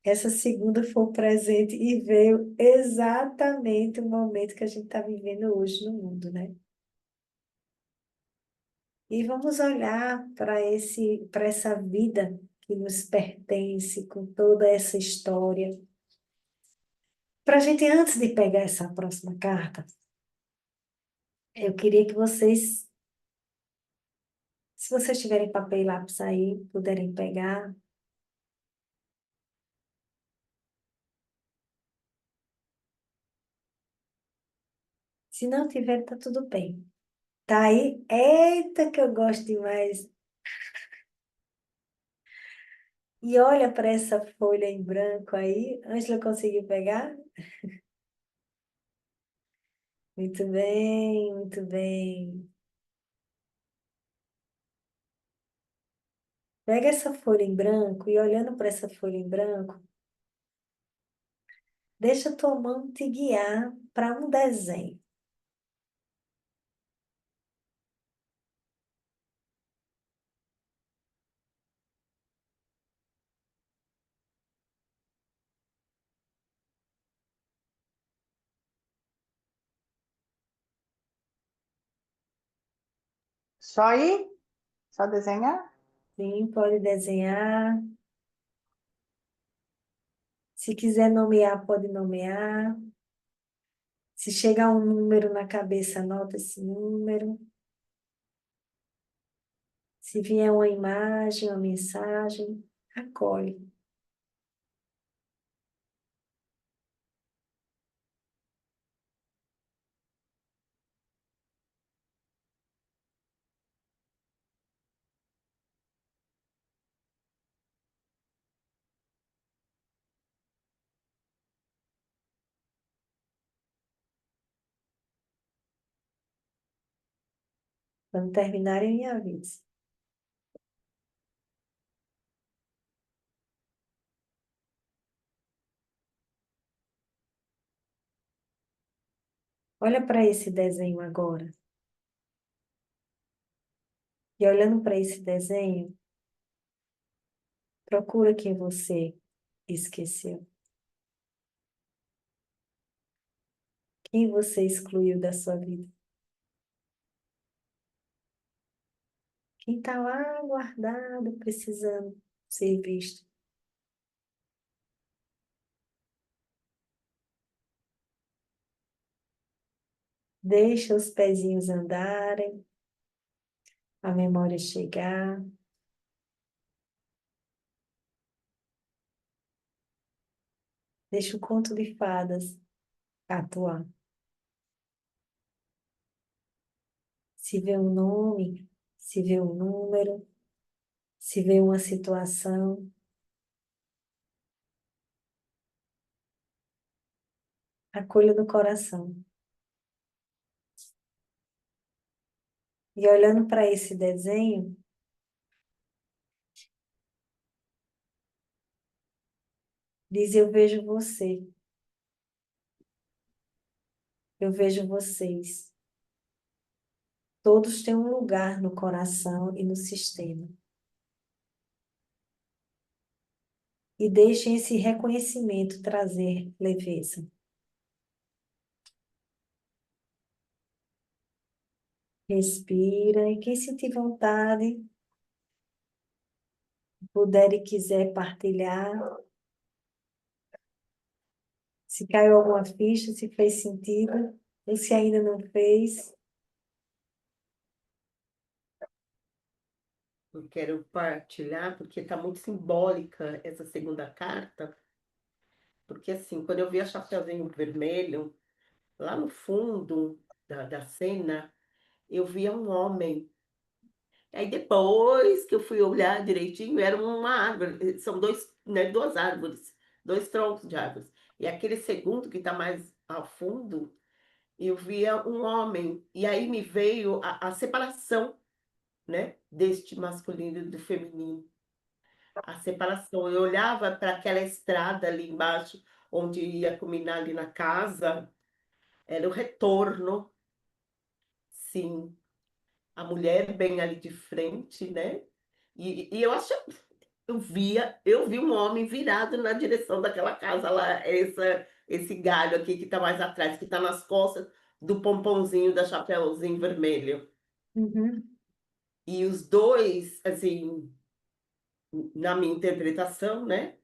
essa segunda foi o presente e veio exatamente o momento que a gente está vivendo hoje no mundo, né? E vamos olhar para essa vida que nos pertence, com toda essa história. Para a gente, antes de pegar essa próxima carta, eu queria que vocês, se vocês tiverem papel e lápis aí, puderem pegar. Se não tiver, tá tudo bem. Tá aí? Eita, que eu gosto demais. E olha para essa folha em branco aí. Ângela conseguiu pegar? Muito bem, muito bem. Pega essa folha em branco e olhando para essa folha em branco, deixa tua mão te guiar para um desenho. Só ir? Só desenhar? Sim, pode desenhar. Se quiser nomear, pode nomear. Se chegar um número na cabeça, anota esse número. Se vier uma imagem, uma mensagem, acolhe. Quando terminarem, me avise. Olha para esse desenho agora. E olhando para esse desenho, procura quem você esqueceu. Quem você excluiu da sua vida. Quem está lá guardado, precisando ser visto. Deixa os pezinhos andarem, a memória chegar. Deixa o conto de fadas atuar. Se vê um nome, se vê um número, se vê uma situação, acolha no coração. E olhando para esse desenho, diz: Eu vejo você, eu vejo vocês. Todos têm um lugar no coração e no sistema. E deixem esse reconhecimento trazer leveza. Respira e quem sentir vontade, puder e quiser partilhar, se caiu alguma ficha, se fez sentido, ou se ainda não fez, Eu quero partilhar, porque está muito simbólica essa segunda carta, porque assim, quando eu vi a Chapeuzinho Vermelho, lá no fundo da cena, eu via um homem. Aí depois que eu fui olhar direitinho, era uma árvore, são dois, né, duas árvores, dois troncos de árvores. E aquele segundo que está mais ao fundo, eu via um homem, e aí me veio a separação. né? Deste masculino e do feminino. A separação. Eu olhava para aquela estrada ali embaixo, onde ia culminar ali na casa, era o retorno, sim. A mulher bem ali de frente, né? E eu acho, eu vi um homem virado na direção daquela casa lá, esse galho aqui que está mais atrás, que está nas costas do pomponzinho da Chapeuzinho Vermelho. Uhum. E os dois, assim, na minha interpretação, né,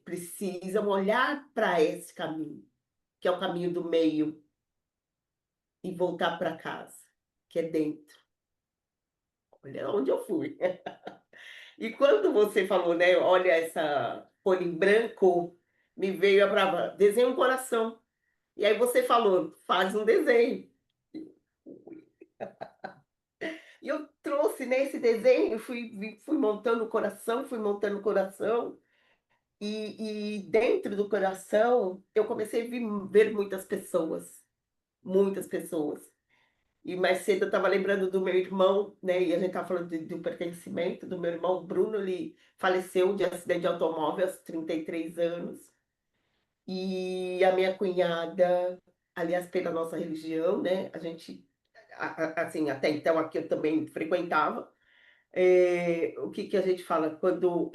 precisam olhar para esse caminho, que é o caminho do meio, e voltar para casa, que é dentro. Olha onde eu fui. E quando você falou, né, olha essa cor em branco, me veio a brava, desenha um coração. E aí você falou, faz um desenho. E eu trouxe nesse desenho, fui montando o coração, fui montando o coração. E dentro do coração, eu comecei a ver muitas pessoas, muitas pessoas. E mais cedo eu estava lembrando do meu irmão, né? E a gente estava falando do pertencimento do meu irmão Bruno, ele faleceu de acidente de automóvel aos 33 anos. E a minha cunhada, aliás, pela nossa religião, né? A gente, assim, até então aqui eu também frequentava. O que que a gente fala? Quando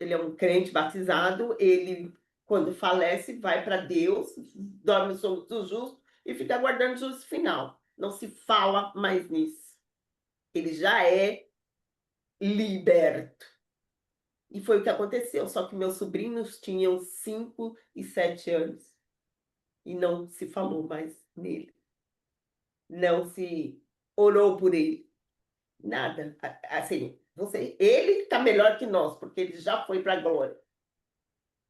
ele é um crente batizado, ele, quando falece, vai para Deus, dorme o sono do justo e fica aguardando o juízo final. Não se fala mais nisso. Ele já é liberto. E foi o que aconteceu, só que meus sobrinhos tinham 5 e 7 anos e não se falou mais nele. Não se orou por ele. Nada. Assim, ele está melhor que nós, porque ele já foi para a glória.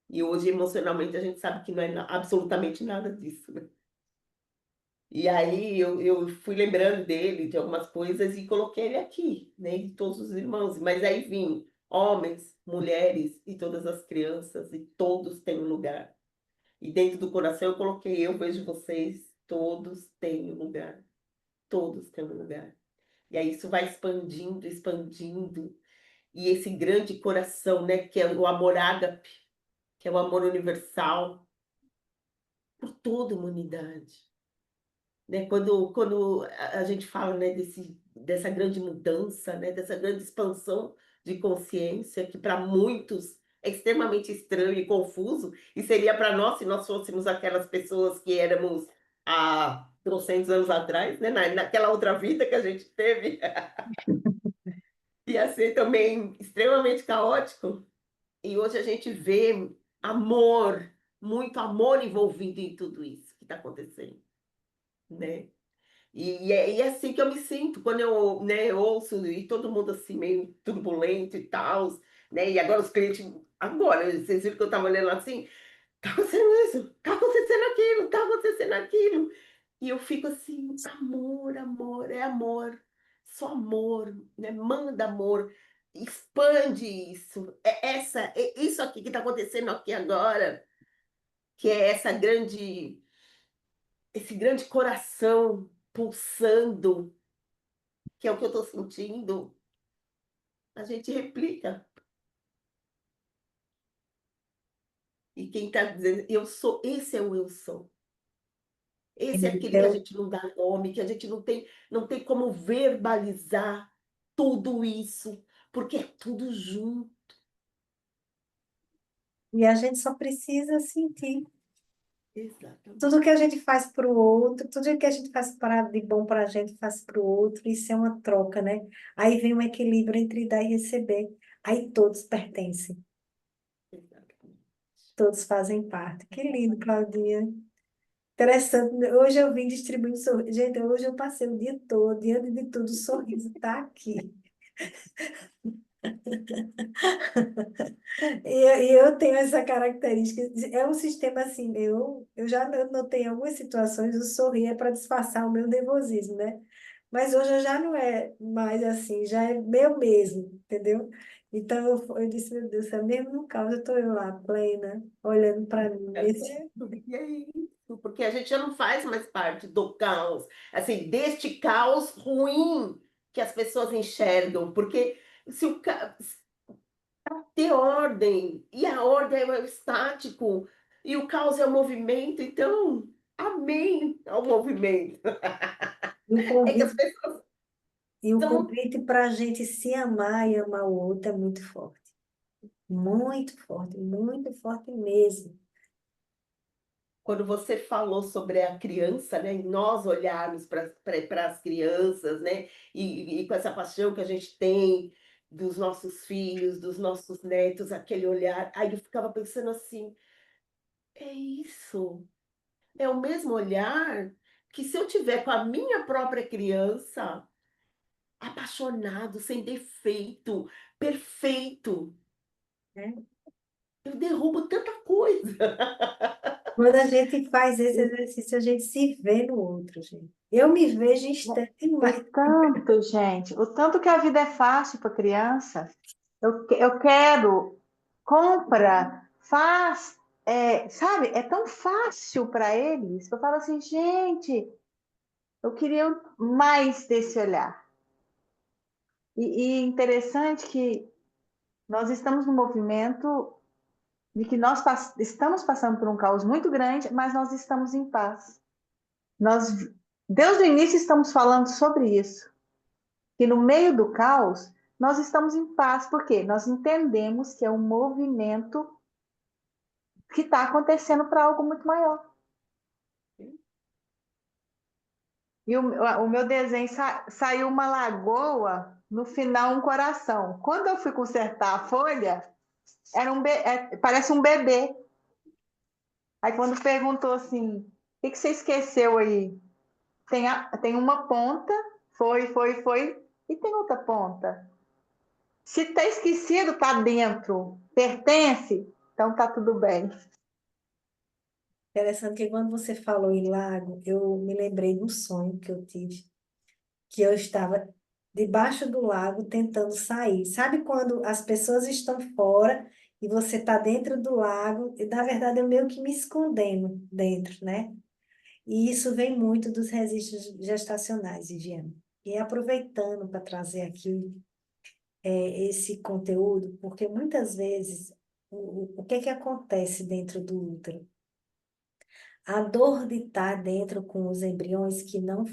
E hoje, emocionalmente, a gente sabe que não é absolutamente nada disso, né? E aí eu fui lembrando dele, de algumas coisas, e coloquei ele aqui, né? De todos os irmãos. Mas aí vim homens, mulheres e todas as crianças, e todos têm um lugar. E dentro do coração eu coloquei, eu vejo vocês, todos têm um lugar. Todos têm um lugar. E aí isso vai expandindo, expandindo. E esse grande coração, né, que é o amor ágape, que é o amor universal por toda a humanidade. Né? Quando a gente fala, né, dessa grande mudança, né, dessa grande expansão de consciência, que para muitos é extremamente estranho e confuso, e seria para nós se nós fôssemos aquelas pessoas que éramos há trocentos anos atrás, né, naquela outra vida que a gente teve, ia ser também extremamente caótico. E hoje a gente vê amor, muito amor envolvido em tudo isso que está acontecendo, né? E é assim que eu me sinto quando eu, né, ouço e todo mundo assim meio turbulento e tal, né? E agora os clientes, agora, vocês viram que eu estava olhando assim, tá acontecendo isso, tá acontecendo aquilo, tá acontecendo aquilo. E eu fico assim, amor, amor, é amor, só amor, né? Manda amor, expande isso. É isso aqui que está acontecendo aqui agora, que é esse grande coração pulsando, que é o que eu estou sentindo, a gente replica. E quem está dizendo, eu sou, esse é o eu sou. Esse é aquele que a Eu, gente não dá nome, que a gente não tem como verbalizar tudo isso, porque é tudo junto. e a gente só precisa sentir. Exatamente. Tudo que a gente faz para o outro, tudo que a gente faz de bom para a gente, faz para o outro, isso é uma troca, né? Aí vem um equilíbrio entre dar e receber. Aí todos pertencem, Exatamente. todos fazem parte. Que lindo, Claudinha. Interessante. Hoje eu vim distribuindo sorriso. Gente, hoje eu passei o dia todo, diante de tudo, o sorriso está aqui. E eu tenho essa característica. É um sistema assim, eu já notei em algumas situações, o sorrir é para disfarçar o meu nervosismo, né? Mas hoje eu já não é mais assim, já é meu mesmo, entendeu? Então eu disse, meu Deus, é mesmo no caos, eu estou eu lá, plena, olhando para mim. É certo, e é isso, porque a gente já não faz mais parte do caos, assim, deste caos ruim. que as pessoas enxergam, porque se o ter ordem, e a ordem é o estático, e o caos é o movimento, então, amém ao movimento. E o É que as convite, pessoas e o estão. convite para a gente se amar e amar o outro é muito forte. Muito forte mesmo. Quando você falou sobre a criança, né, e nós olharmos para as crianças, né, e com essa paixão que a gente tem dos nossos filhos, dos nossos netos, aquele olhar, aí eu ficava pensando assim, é isso, é o mesmo olhar que se eu tiver com a minha própria criança, apaixonado, sem defeito, perfeito, Né? eu derrubo tanta coisa. Quando a gente faz esse exercício, a gente se vê no outro, gente. Eu me vejo instante O demais. tanto, gente, o tanto que a vida é fácil para criança. Eu quero, compra, faz, sabe? É tão fácil para eles que eu falo assim, gente, eu queria mais desse olhar. E interessante que nós estamos no movimento de que nós estamos passando por um caos muito grande, mas nós estamos em paz. Nós, desde o início, estamos falando sobre isso. Que no meio do caos, nós estamos em paz, porque nós entendemos que é um movimento que está acontecendo para algo muito maior. E o meu desenho saiu uma lagoa, no final um coração. Quando eu fui consertar a folha, parece um bebê. Aí quando perguntou assim, o que você esqueceu aí? Tem uma ponta, foi, e tem outra ponta. Se está esquecido, está dentro, pertence, então está tudo bem. Interessante que quando você falou em lago, eu me lembrei de um sonho que eu tive, que eu estava debaixo do lago tentando sair. Sabe quando as pessoas estão fora e você está dentro do lago, e na verdade eu meio que me escondendo dentro, né? E isso vem muito dos registros gestacionais, Viviane. E aproveitando para trazer aqui esse conteúdo, porque muitas vezes o que é que acontece dentro do útero? A dor de estar dentro com os embriões que não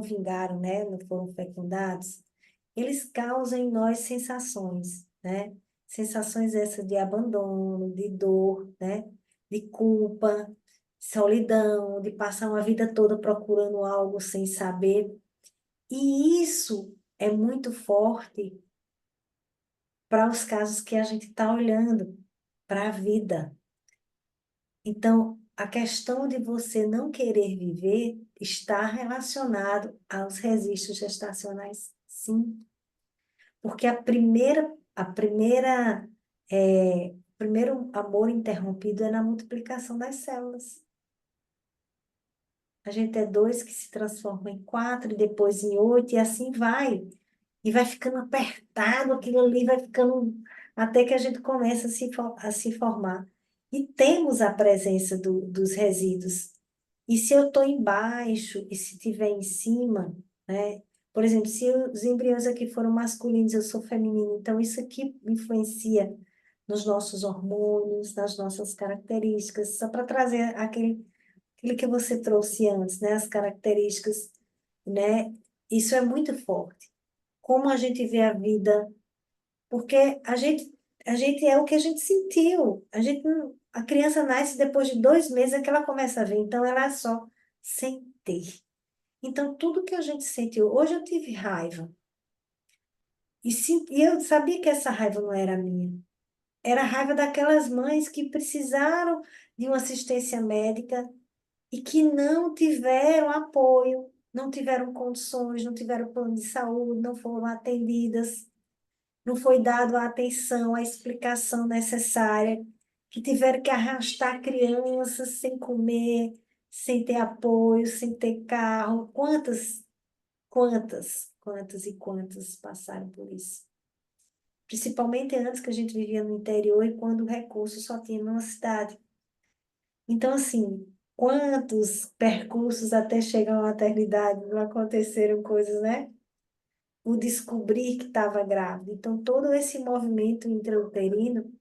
vingaram, né? Não foram fecundados, eles causam em nós sensações, né? Sensações essas de abandono, de dor, né? De culpa, solidão, de passar uma vida toda procurando algo sem saber. E isso é muito forte para os casos que a gente está olhando para a vida. Então, a questão de você não querer viver está relacionado aos registros gestacionais, sim. Porque o primeiro amor interrompido é na multiplicação das células. A gente é dois que se transformam em quatro, e depois em oito, e assim vai. E vai ficando apertado, aquilo ali vai ficando até que a gente começa a se formar. E temos a presença dos resíduos. E se eu estou embaixo e se estiver em cima, né? Por exemplo, se os embriões aqui foram masculinos, eu sou feminina, então isso aqui influencia nos nossos hormônios, nas nossas características, só para trazer aquilo que você trouxe antes, né? As características, né? Isso é muito forte. Como a gente vê a vida, porque a gente é o que a gente sentiu. A criança nasce depois de 2 meses é que ela começa a ver, então ela é só sentir. Então, tudo que a gente sentiu, hoje eu tive raiva, e eu sabia que essa raiva não era minha. Era a raiva daquelas mães que precisaram de uma assistência médica e que não tiveram apoio, não tiveram condições, não tiveram plano de saúde, não foram atendidas, não foi dado a atenção, a explicação necessária, que tiveram que arrastar crianças sem comer, sem ter apoio, sem ter carro. Quantas e quantas passaram por isso? Principalmente antes que a gente vivia no interior e quando o recurso só tinha numa cidade. Então, assim, quantos percursos até chegar à maternidade não aconteceram coisas, né? O descobrir que estava grávida. Então, todo esse movimento intrauterino,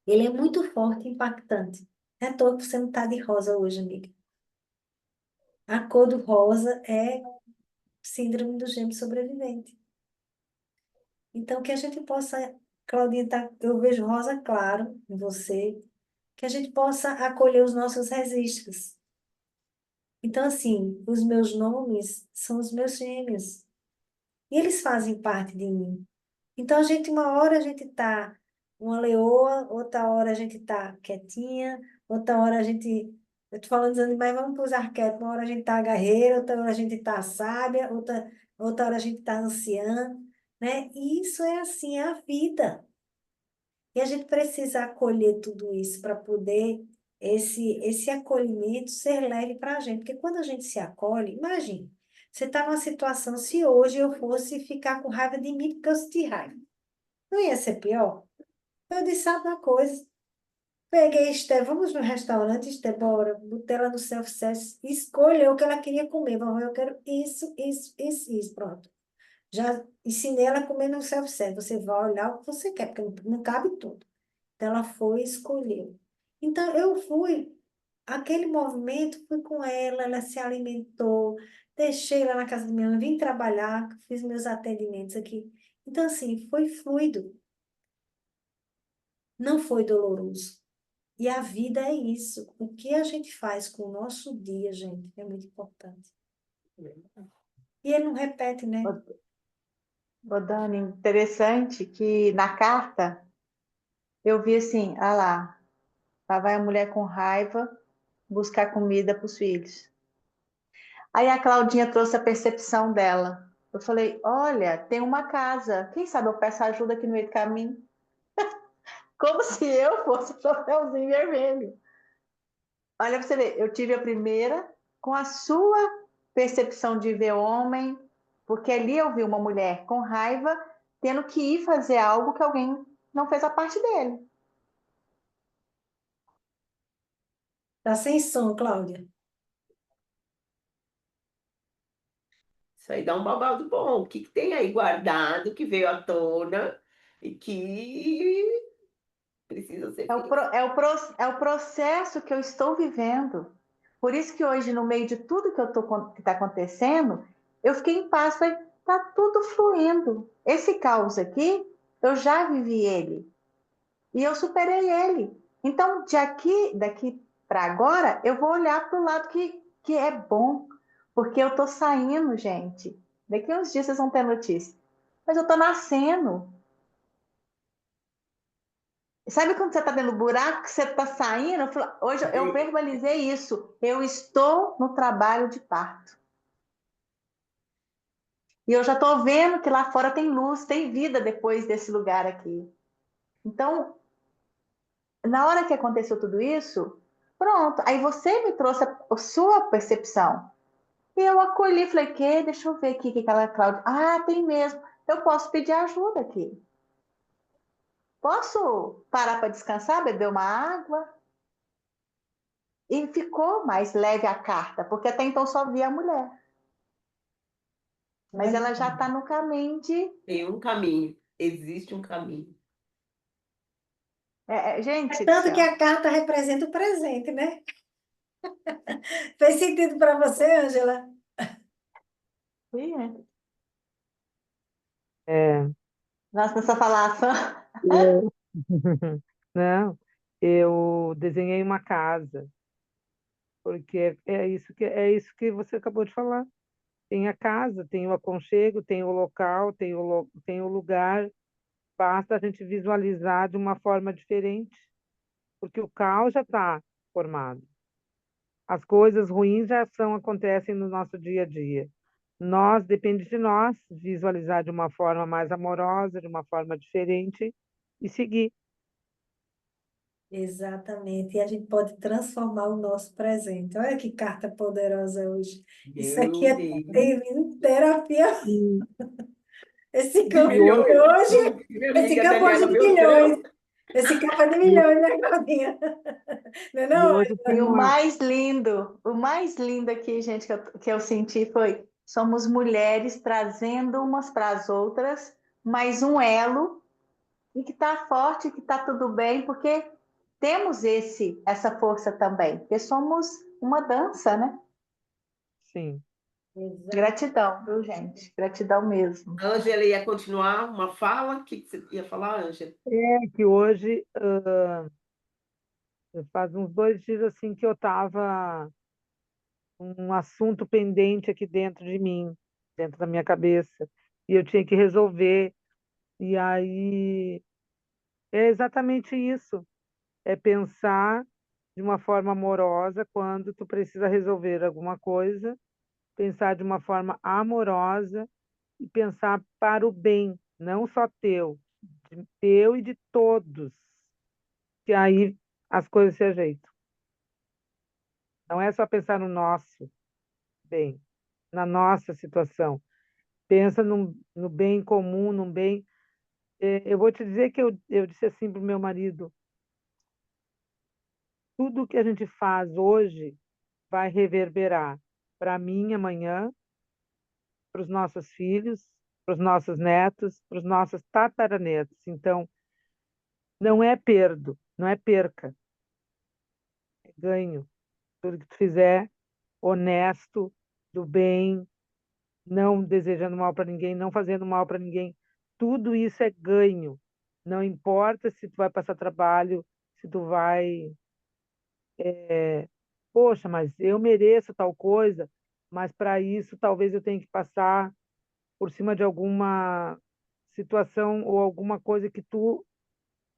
ele é muito forte e impactante. Não é à toa que você não está de rosa hoje, amiga. A cor do rosa é síndrome do gêmeo sobrevivente. Então, que a gente possa, Claudinha, eu vejo rosa claro em você, que a gente possa acolher os nossos registros. Então, assim, os meus nomes são os meus gêmeos. E eles fazem parte de mim. Então, uma hora a gente tá uma leoa, outra hora a gente tá quietinha, outra hora a gente. Eu tô falando dos animais, vamos para os arquétipos. Uma hora a gente tá guerreira, outra hora a gente tá sábia, outra hora a gente tá anciã, né? E isso é assim, é a vida. E a gente precisa acolher tudo isso para poder esse acolhimento ser leve para a gente. Porque quando a gente se acolhe, imagine, você está numa situação, se hoje eu fosse ficar com raiva de mim porque eu senti raiva, não ia ser pior? Eu disse, sabe uma coisa? Peguei Esté, vamos no restaurante, Esté, bora. Botei ela no self-service, escolheu o que ela queria comer. Vamos, eu quero isso, pronto. Já ensinei ela a comer no self-service. Você vai olhar o que você quer, porque não cabe tudo. Então, ela foi e escolheu. Então, eu fui, aquele movimento, fui com ela se alimentou, deixei ela na casa da minha mãe, vim trabalhar, fiz meus atendimentos aqui. Então, assim, foi fluido, não foi doloroso. E a vida é isso. O que a gente faz com o nosso dia, gente, é muito importante. E ele não repete, né? Ô, Dani, interessante que na carta eu vi assim, ah lá vai a mulher com raiva buscar comida para os filhos. Aí a Claudinha trouxe a percepção dela. Eu falei, olha, tem uma casa, quem sabe eu peço ajuda aqui no meio do caminho? Como se eu fosse o Chapeuzinho Vermelho. Olha para você ver, eu tive a primeira com a sua percepção de ver homem, porque ali eu vi uma mulher com raiva tendo que ir fazer algo que alguém não fez a parte dele. Tá sem som, Cláudia. Isso aí dá um babado bom. O que que tem aí guardado, que veio à tona e que precisa ser visto? É o processo que eu estou vivendo. Por isso que hoje, no meio de tudo que está acontecendo, eu fiquei em paz, falei, tá tudo fluindo. Esse caos aqui, eu já vivi ele e eu superei ele. Então, daqui para agora, eu vou olhar para o lado que é bom, porque eu estou saindo, gente. Daqui a uns dias vocês vão ter notícia. Mas eu estou nascendo. Sabe quando você está dentro do buraco, que você está saindo? Hoje eu verbalizei isso. Eu estou no trabalho de parto. E eu já estou vendo que lá fora tem luz, tem vida depois desse lugar aqui. Então, na hora que aconteceu tudo isso, pronto. Aí você me trouxe a sua percepção. E eu acolhi, falei, deixa eu ver aqui o que aquela Cláudia. Ah, tem mesmo. Eu posso pedir ajuda aqui. Posso parar para descansar, beber uma água? E ficou mais leve a carta, porque até então só via a mulher. Mas Olha, ela já está no caminho de. Tem um caminho, existe um caminho. é Gente do tanto que céu. a carta representa o presente, né? Fez sentido para você, Ângela? Ih, É, nossa, nessa falação. eu, não, eu desenhei uma casa, porque é isso que você acabou de falar. Tem a casa, tem o aconchego, tem o local, tem o lugar. Basta a gente visualizar de uma forma diferente, porque o caos já está formado. As coisas ruins acontecem no nosso dia a dia. Depende de nós visualizar de uma forma mais amorosa, de uma forma diferente e seguir. Exatamente. E a gente pode transformar o nosso presente. Olha que carta poderosa hoje. Isso aqui Meu é Deus. terapia. E, Esse De campo e de hoje, milhões, hoje, como diz minha esse amiga campo hoje Daniela de milhões. Beltrão. Esse capa de milhões, né, Claudinha? Não é E não? hoje E tem uma. o mais lindo aqui, gente, que eu senti foi: somos mulheres trazendo umas para as outras, mais um elo, e que está forte, que está tudo bem, porque temos essa força também, porque somos uma dança, né? Sim. Exato. Gratidão, viu, gente? Gratidão mesmo. A Ângela ia continuar uma fala? O que que você ia falar, Ângela? É que hoje, faz uns 2 dias assim que eu estava um assunto pendente aqui dentro de mim, dentro da minha cabeça, e eu tinha que resolver. E aí é exatamente isso, é pensar de uma forma amorosa quando tu precisa resolver alguma coisa, pensar de uma forma amorosa e pensar para o bem, não só teu, teu e de todos, que aí as coisas se ajeitam. Não é só pensar no nosso bem, na nossa situação. Pensa no bem comum, no bem. Eu vou te dizer que eu disse assim para o meu marido: tudo que a gente faz hoje vai reverberar para mim amanhã, para os nossos filhos, para os nossos netos, para os nossos tataranetos. Então, não é perdo, não é perca, é ganho. Tudo que tu fizer, honesto, do bem, não desejando mal para ninguém, não fazendo mal para ninguém, tudo isso é ganho. Não importa se tu vai passar trabalho, se tu vai, poxa, mas eu mereço tal coisa, mas para isso talvez eu tenha que passar por cima de alguma situação ou alguma coisa que tu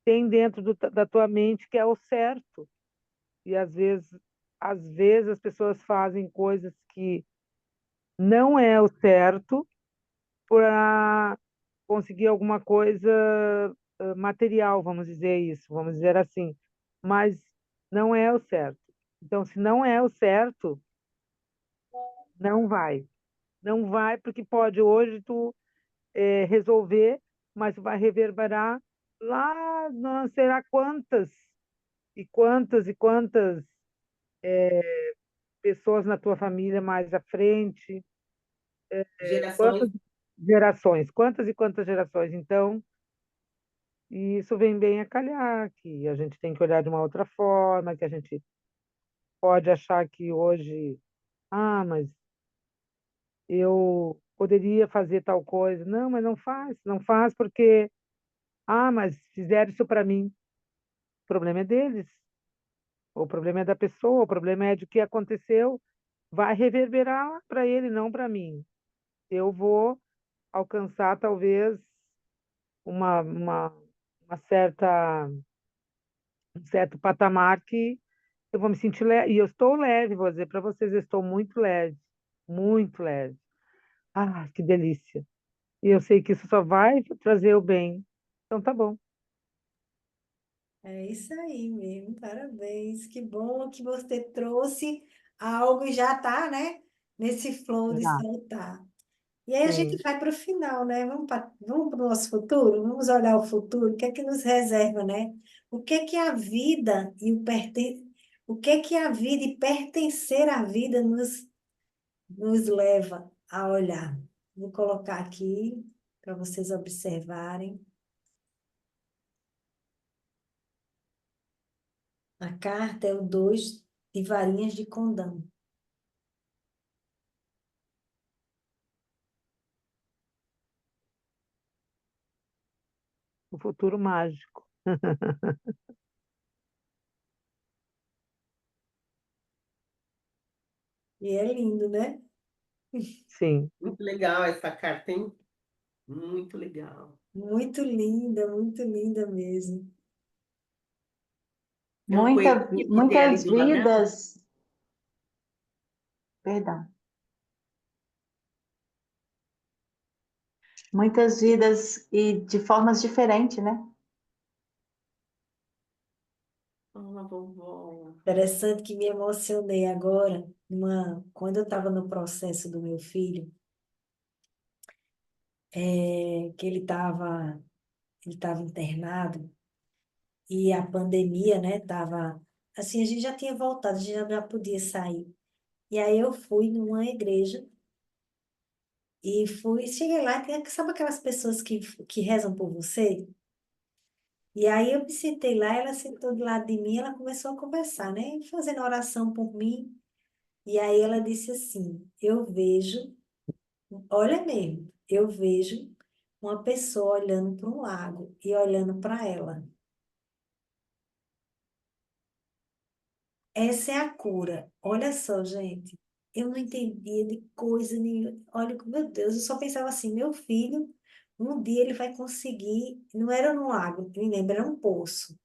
tem dentro da tua mente que é o certo. E às vezes as pessoas fazem coisas que não é o certo para conseguir alguma coisa material, vamos dizer isso, vamos dizer assim. Mas não é o certo. Então, se não é o certo, não vai. Não vai, porque pode hoje tu resolver, mas vai reverberar lá, não será quantas e quantas e quantas pessoas na tua família mais à frente, Gerações. quantas gerações, quantas e quantas gerações. Então, e isso vem bem a calhar, que a gente tem que olhar de uma outra forma, que a gente pode achar que hoje, mas eu poderia fazer tal coisa. Não, mas não faz, não faz porque, mas fizeram isso para mim. O problema é deles. O problema é da pessoa, o problema é de que aconteceu, vai reverberar para ele, não para mim. Eu vou alcançar talvez uma, uma, uma certa, um certo patamar que eu vou me sentir leve, e eu estou leve, vou dizer para vocês, eu estou muito leve, muito leve. Ah, que delícia. E eu sei que isso só vai trazer o bem. Então tá bom. É isso aí mesmo, parabéns. Que bom que você trouxe algo e já está, né? Nesse flow de Já, soltar. E aí a gente sim. vai para o final, né? Vamos para o nosso futuro? Vamos olhar o futuro? O que é que nos reserva, né? O que é que a vida e o que é que a vida e pertencer à vida nos leva a olhar? Vou colocar aqui para vocês observarem. A carta é o 2 de varinhas de condão. O futuro mágico. E é lindo, né? Sim, Muito legal essa carta, hein? Muito legal. Muito linda mesmo. É um coelhinho que tem ali Muitas do ladrão? vidas, perdão, muitas vidas e de formas diferentes, né? Ah, vovó. Interessante que me emocionei agora, quando eu estava no processo do meu filho, que ele estava internado, e a pandemia, né, tava assim, a gente já tinha voltado, a gente já podia sair. E aí eu fui numa igreja e cheguei lá, sabe aquelas pessoas que rezam por você? E aí eu me sentei lá, ela sentou do lado de mim, ela começou a conversar, né, fazendo oração por mim. E aí ela disse assim: eu vejo, olha mesmo, eu vejo uma pessoa olhando para um lago e olhando para ela. Essa é a cura. Olha só, gente. Eu não entendia de coisa nenhuma. Olha, meu Deus, eu só pensava assim, meu filho, um dia ele vai conseguir. Não era num lago, me lembro, era um poço.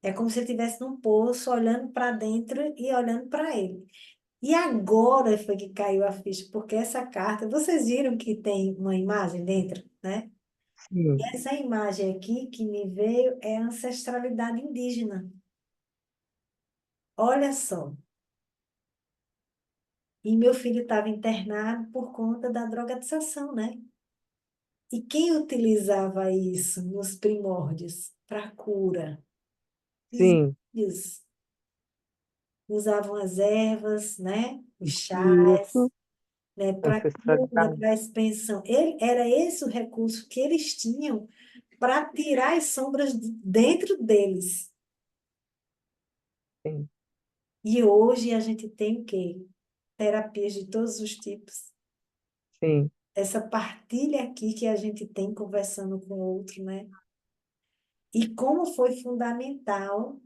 É como se ele estivesse num poço, olhando para dentro e olhando para ele. E agora foi que caiu a ficha, porque essa carta, vocês viram que tem uma imagem dentro, né? Sim, Essa imagem aqui que me veio é a ancestralidade indígena. Olha só. E meu filho estava internado por conta da drogadização, né? E quem utilizava isso nos primórdios para cura? Os sim, índios usavam as ervas, né? Os chás, isso, né? Para cura, ancestralidade, para expansão. Era esse o recurso que eles tinham para tirar as sombras de dentro deles. sim, E hoje a gente tem o quê? Terapias de todos os tipos. sim, Essa partilha aqui que a gente tem conversando com o outro, né? E como foi fundamental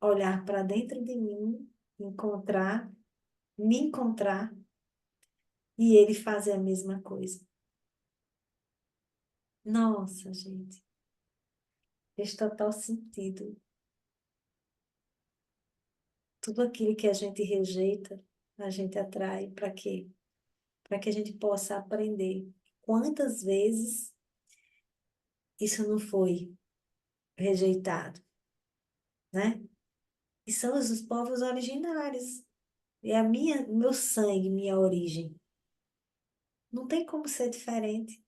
olhar para dentro de mim, me encontrar e ele fazer a mesma coisa. Nossa, gente, fez total sentido. Tudo aquilo que a gente rejeita, a gente atrai para quê? Para que a gente possa aprender. Quantas vezes isso não foi rejeitado, né? E são os povos originários. É meu sangue, minha origem. Não tem como ser diferente.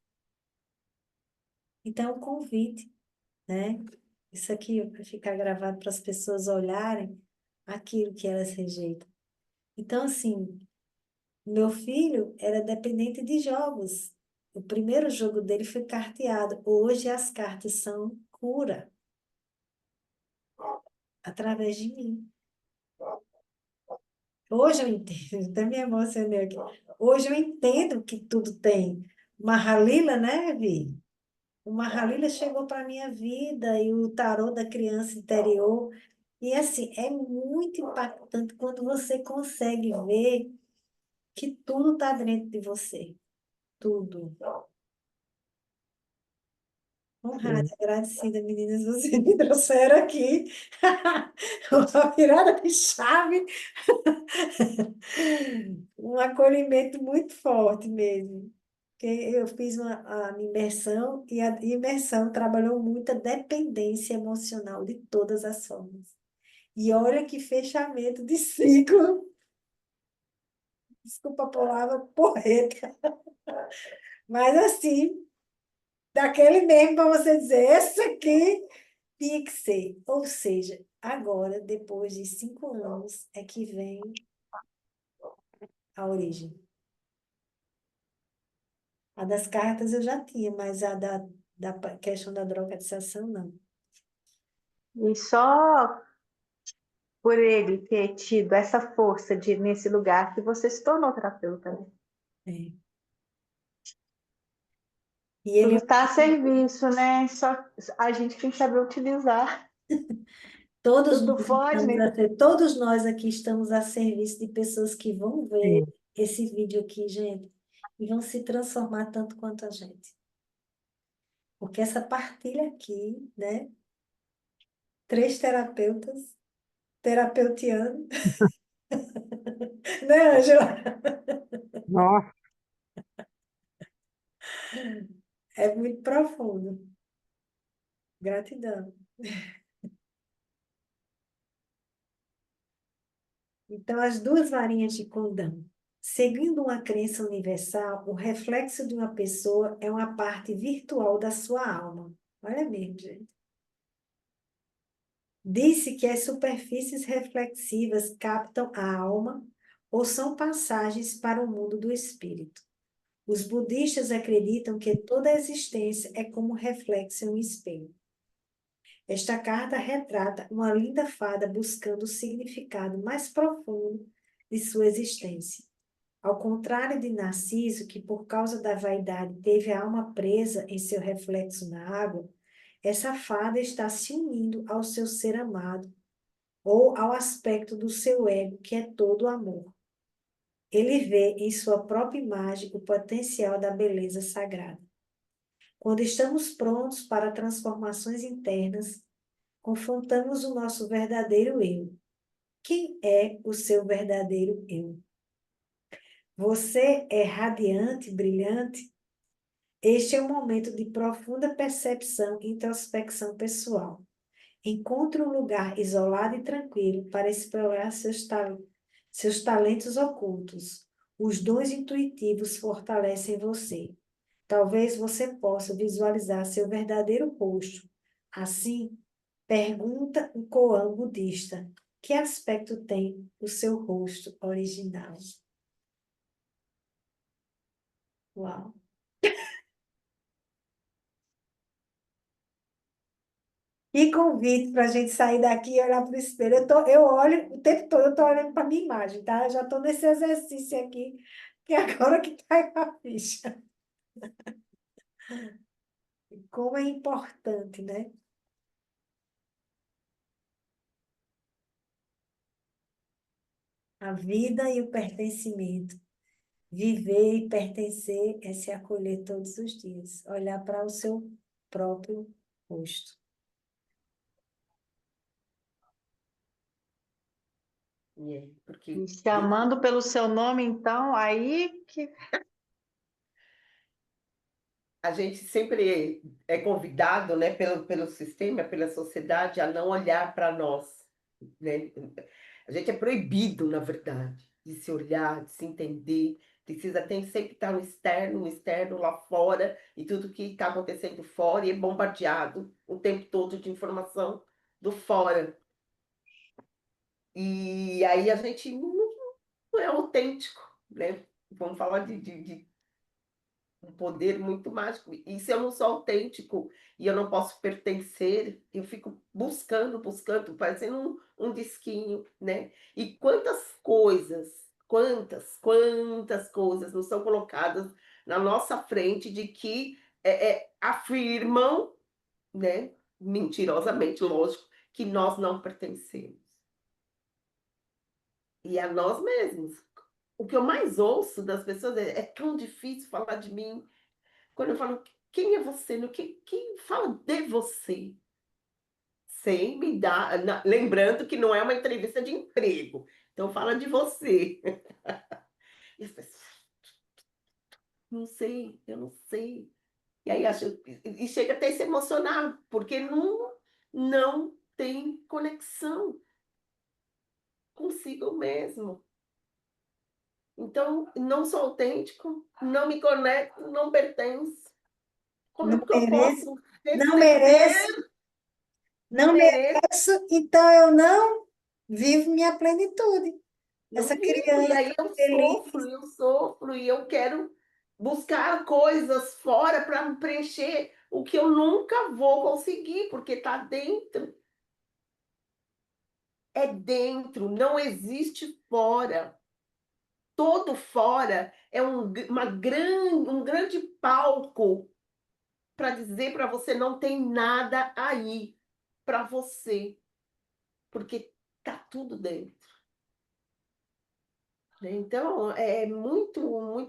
Então, é um convite, né? Isso aqui vai ficar gravado para as pessoas olharem aquilo que elas rejeitam. Então, assim, meu filho era dependente de jogos. O primeiro jogo dele foi carteado. Hoje as cartas são cura, através de mim. Hoje eu entendo, até me emocionei aqui. Hoje eu entendo que tudo tem uma Halila, né, Vi? Uma Halila chegou para a minha vida e o tarô da criança interior. E assim, é muito impactante quando você consegue ver que tudo está dentro de você. Tudo. Honrada, sim, agradecida, meninas, vocês me trouxeram aqui uma virada de chave, um acolhimento muito forte mesmo. Porque eu fiz a imersão e a imersão trabalhou muito a dependência emocional de todas as formas. E olha que fechamento de ciclo, desculpa a palavra, porreta, mas assim, daquele mesmo para você dizer, esse aqui tinha que ser. Ou seja, agora, depois de 5 anos, é que vem a origem. A das cartas eu já tinha, mas a da questão da drogadização, não. E só por ele ter tido essa força de ir nesse lugar que você se tornou terapeuta, né? É. E Tudo ele, está a serviço, né? Só a gente tem que saber utilizar. Tudo pode, né? todos nós aqui estamos a serviço de pessoas que vão ver sim, esse vídeo aqui, gente, e vão se transformar tanto quanto a gente. Porque essa partilha aqui, né? 3 terapeutas, terapeutiano, né, Ângela? nossa, É muito profundo. Gratidão. Então, as 2 varinhas de condão. Seguindo uma crença universal, o reflexo de uma pessoa é uma parte virtual da sua alma. Olha mesmo, gente. Disse que as superfícies reflexivas captam a alma ou são passagens para o mundo do espírito. Os budistas acreditam que toda a existência é como um reflexo em um espelho. Esta carta retrata uma linda fada buscando o significado mais profundo de sua existência. Ao contrário de Narciso, que por causa da vaidade teve a alma presa em seu reflexo na água, essa fada está se unindo ao seu ser amado, ou ao aspecto do seu ego, que é todo amor. Ele vê em sua própria imagem o potencial da beleza sagrada. Quando estamos prontos para transformações internas, confrontamos o nosso verdadeiro eu. Quem é o seu verdadeiro eu? Você é radiante, brilhante? Este é um momento de profunda percepção e introspecção pessoal. Encontre um lugar isolado e tranquilo para explorar seus talentos ocultos. Os dons intuitivos fortalecem você. Talvez você possa visualizar seu verdadeiro rosto. Assim, pergunta o koan budista: que aspecto tem o seu rosto original? Uau! Que convite para a gente sair daqui e olhar para o espelho. Eu olho o tempo todo, eu estou olhando para a minha imagem, tá? Eu já estou nesse exercício aqui, que é agora que cai a ficha. Como é importante, né? A vida e o pertencimento. Viver e pertencer é se acolher todos os dias. Olhar para o seu próprio rosto. Porque Me chamando pelo seu nome, então, aí que a gente sempre é convidado, né, pelo sistema, pela sociedade, a não olhar para nós, né? A gente é proibido, na verdade, de se olhar, de se entender. Sempre estar no externo lá fora, e tudo que está acontecendo fora, e é bombardeado o tempo todo de informação do fora. E aí a gente não é autêntico, né? Vamos falar de um poder muito mágico. E se eu não sou autêntico e eu não posso pertencer, eu fico buscando, parecendo um disquinho, né? E quantas coisas não são colocadas na nossa frente de que afirmam, né? Mentirosamente, lógico, que nós não pertencemos. E a nós mesmos. O que eu mais ouço das pessoas é tão difícil falar de mim. Quando eu falo, quem é você? Quem fala de você? Sem me dar. Lembrando que não é uma entrevista de emprego. Então, fala de você. E as pessoas, não sei, eu não sei. E aí e chega até a se emocionar, porque não tem conexão consigo mesmo. Então, não sou autêntico, não me conecto, não pertenço. Como é Não que eu mereço, posso não mereço, receber? Não não mereço. mereço, então eu não vivo minha plenitude. Não Essa vivo, e criança aí feliz. eu sofro, e eu quero buscar coisas fora para preencher o que eu nunca vou conseguir, porque está dentro. É dentro, não existe fora. Todo fora é um grande palco para dizer para você não tem nada aí para você, porque está tudo dentro. Então, é muito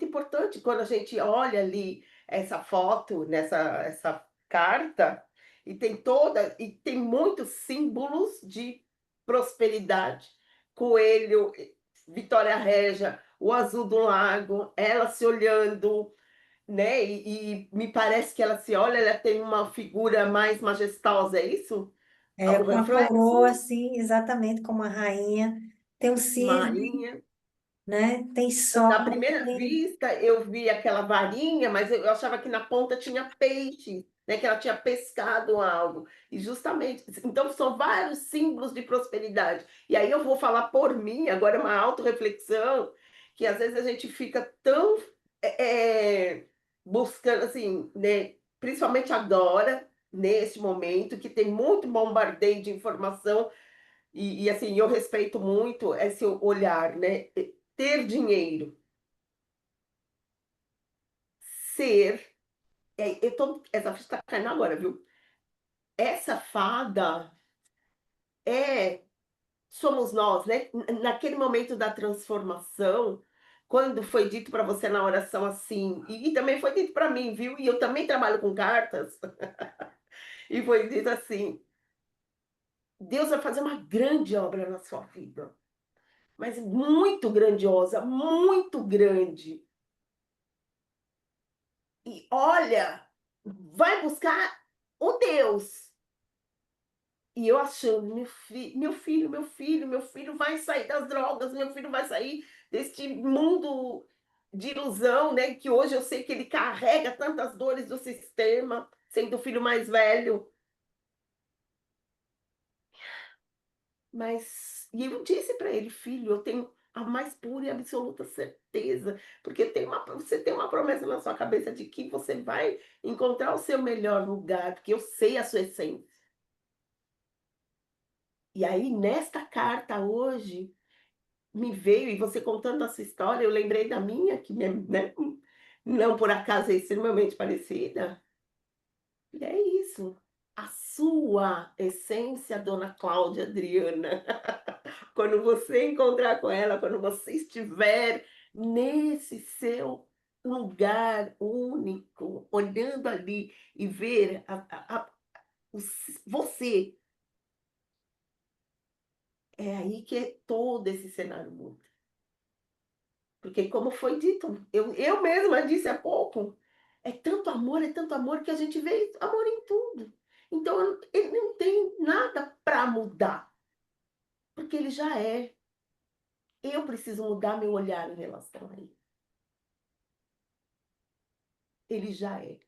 importante quando a gente olha ali essa foto, essa carta, e tem muitos símbolos de prosperidade. Coelho, Vitória Régia, o azul do lago, ela se olhando, né? E me parece que ela se olha, ela tem uma figura mais majestosa, é isso? É O uma reflexo, coroa, assim, exatamente como a rainha. Tem um uma cisne, rainha. né? Tem Na sol, primeira tem... vista, eu vi aquela varinha, mas eu achava que na ponta tinha peixe, né? Que ela tinha pescado algo. E justamente, então são vários símbolos de prosperidade. E aí eu vou falar por mim, agora é uma autorreflexão, que às vezes a gente fica tão buscando, assim, né? Principalmente agora, neste momento, que tem muito bombardeio de informação, e assim, eu respeito muito esse olhar, né? Ter dinheiro. Ser. Essa ficha está caindo agora, viu? Essa fada é. Somos nós, né? Naquele momento da transformação, quando foi dito para você na oração assim, e também foi dito para mim, viu? E eu também trabalho com cartas, e foi dito assim: Deus vai fazer uma grande obra na sua vida, mas muito grandiosa, muito grande. E olha, vai buscar o Deus. E eu achando, meu filho vai sair das drogas, meu filho vai sair deste mundo de ilusão, né? Que hoje eu sei que ele carrega tantas dores do sistema, sendo o filho mais velho. Mas, e eu disse para ele, filho, eu tenho a mais pura e absoluta certeza, porque você tem uma promessa na sua cabeça de que você vai encontrar o seu melhor lugar, porque eu sei a sua essência. E aí, nesta carta hoje, me veio, e você contando a sua história, eu lembrei da minha, que né, não por acaso é extremamente parecida. E é isso. A sua essência, dona Cláudia Adriana, quando você encontrar com ela, quando você estiver nesse seu lugar único, olhando ali e ver você, é aí que é todo esse cenário muda. Porque, como foi dito, eu mesma disse há pouco, é tanto amor que a gente vê amor em tudo. Então, ele não tem nada para mudar, porque ele já é. Eu preciso mudar meu olhar em relação a ele. Ele já é.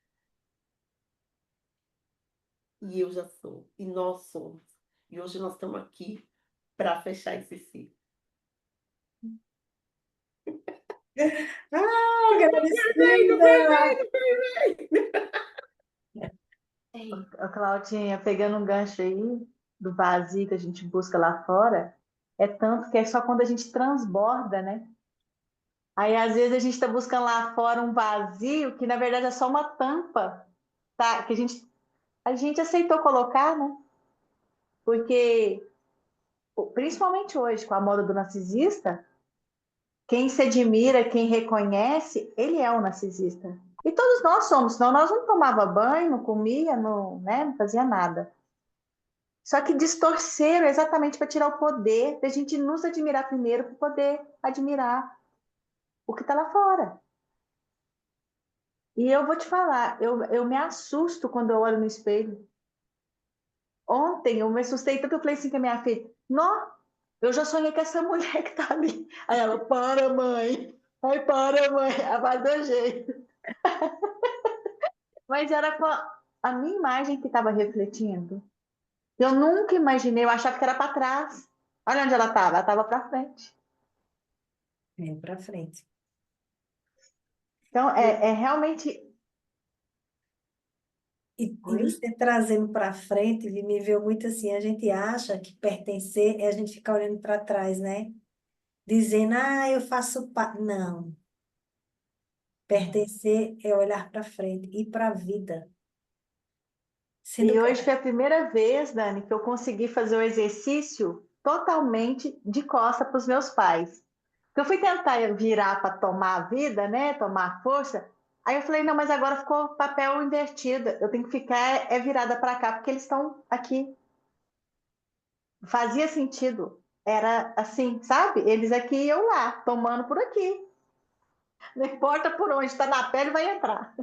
E eu já sou. E nós somos. E hoje nós estamos aqui para fechar esse ciclo. Ah, Perfeito, agradecida! perfeito, perfeito. Ô, Claudinha, pegando um gancho aí do vazio que a gente busca lá fora, é tanto que é só quando a gente transborda, né? Aí, às vezes, a gente está buscando lá fora um vazio que, na verdade, é só uma tampa, tá? Que a gente aceitou colocar, né? Porque, principalmente hoje, com a moda do narcisista, quem se admira, quem reconhece, ele é um narcisista. E todos nós somos, senão nós não tomava banho, não comia, não, né? Não fazia nada. Só que distorceram exatamente para tirar o poder da gente nos admirar primeiro, para poder admirar o que está lá fora. E eu vou te falar, eu me assusto quando eu olho no espelho. Ontem eu me assustei tanto, eu falei assim com a minha filha, não, eu já sonhei com essa mulher que tá ali. Aí ela, para, mãe. Ai, para, mãe. Ela vai do jeito. Mas era com a minha imagem que estava refletindo. Eu nunca imaginei, eu achava que era para trás. Olha onde ela estava para frente. É, para frente. Então, é realmente. E Oi? você trazendo para frente, me veio muito assim, a gente acha que pertencer é a gente ficar olhando para trás, né? Dizendo, ah, eu faço parte. Não, pertencer é olhar para frente e para a vida. Sendo E que hoje foi a primeira vez, Dani, que eu consegui fazer o exercício totalmente de costa para os meus pais. Porque eu fui tentar virar para tomar a vida, né? Tomar força. Aí eu falei, não, mas agora ficou papel invertido. Eu tenho que ficar virada para cá, porque eles estão aqui. Fazia sentido. Era assim, sabe? Eles aqui e eu lá, tomando por aqui. Não importa por onde, está na pele, vai entrar.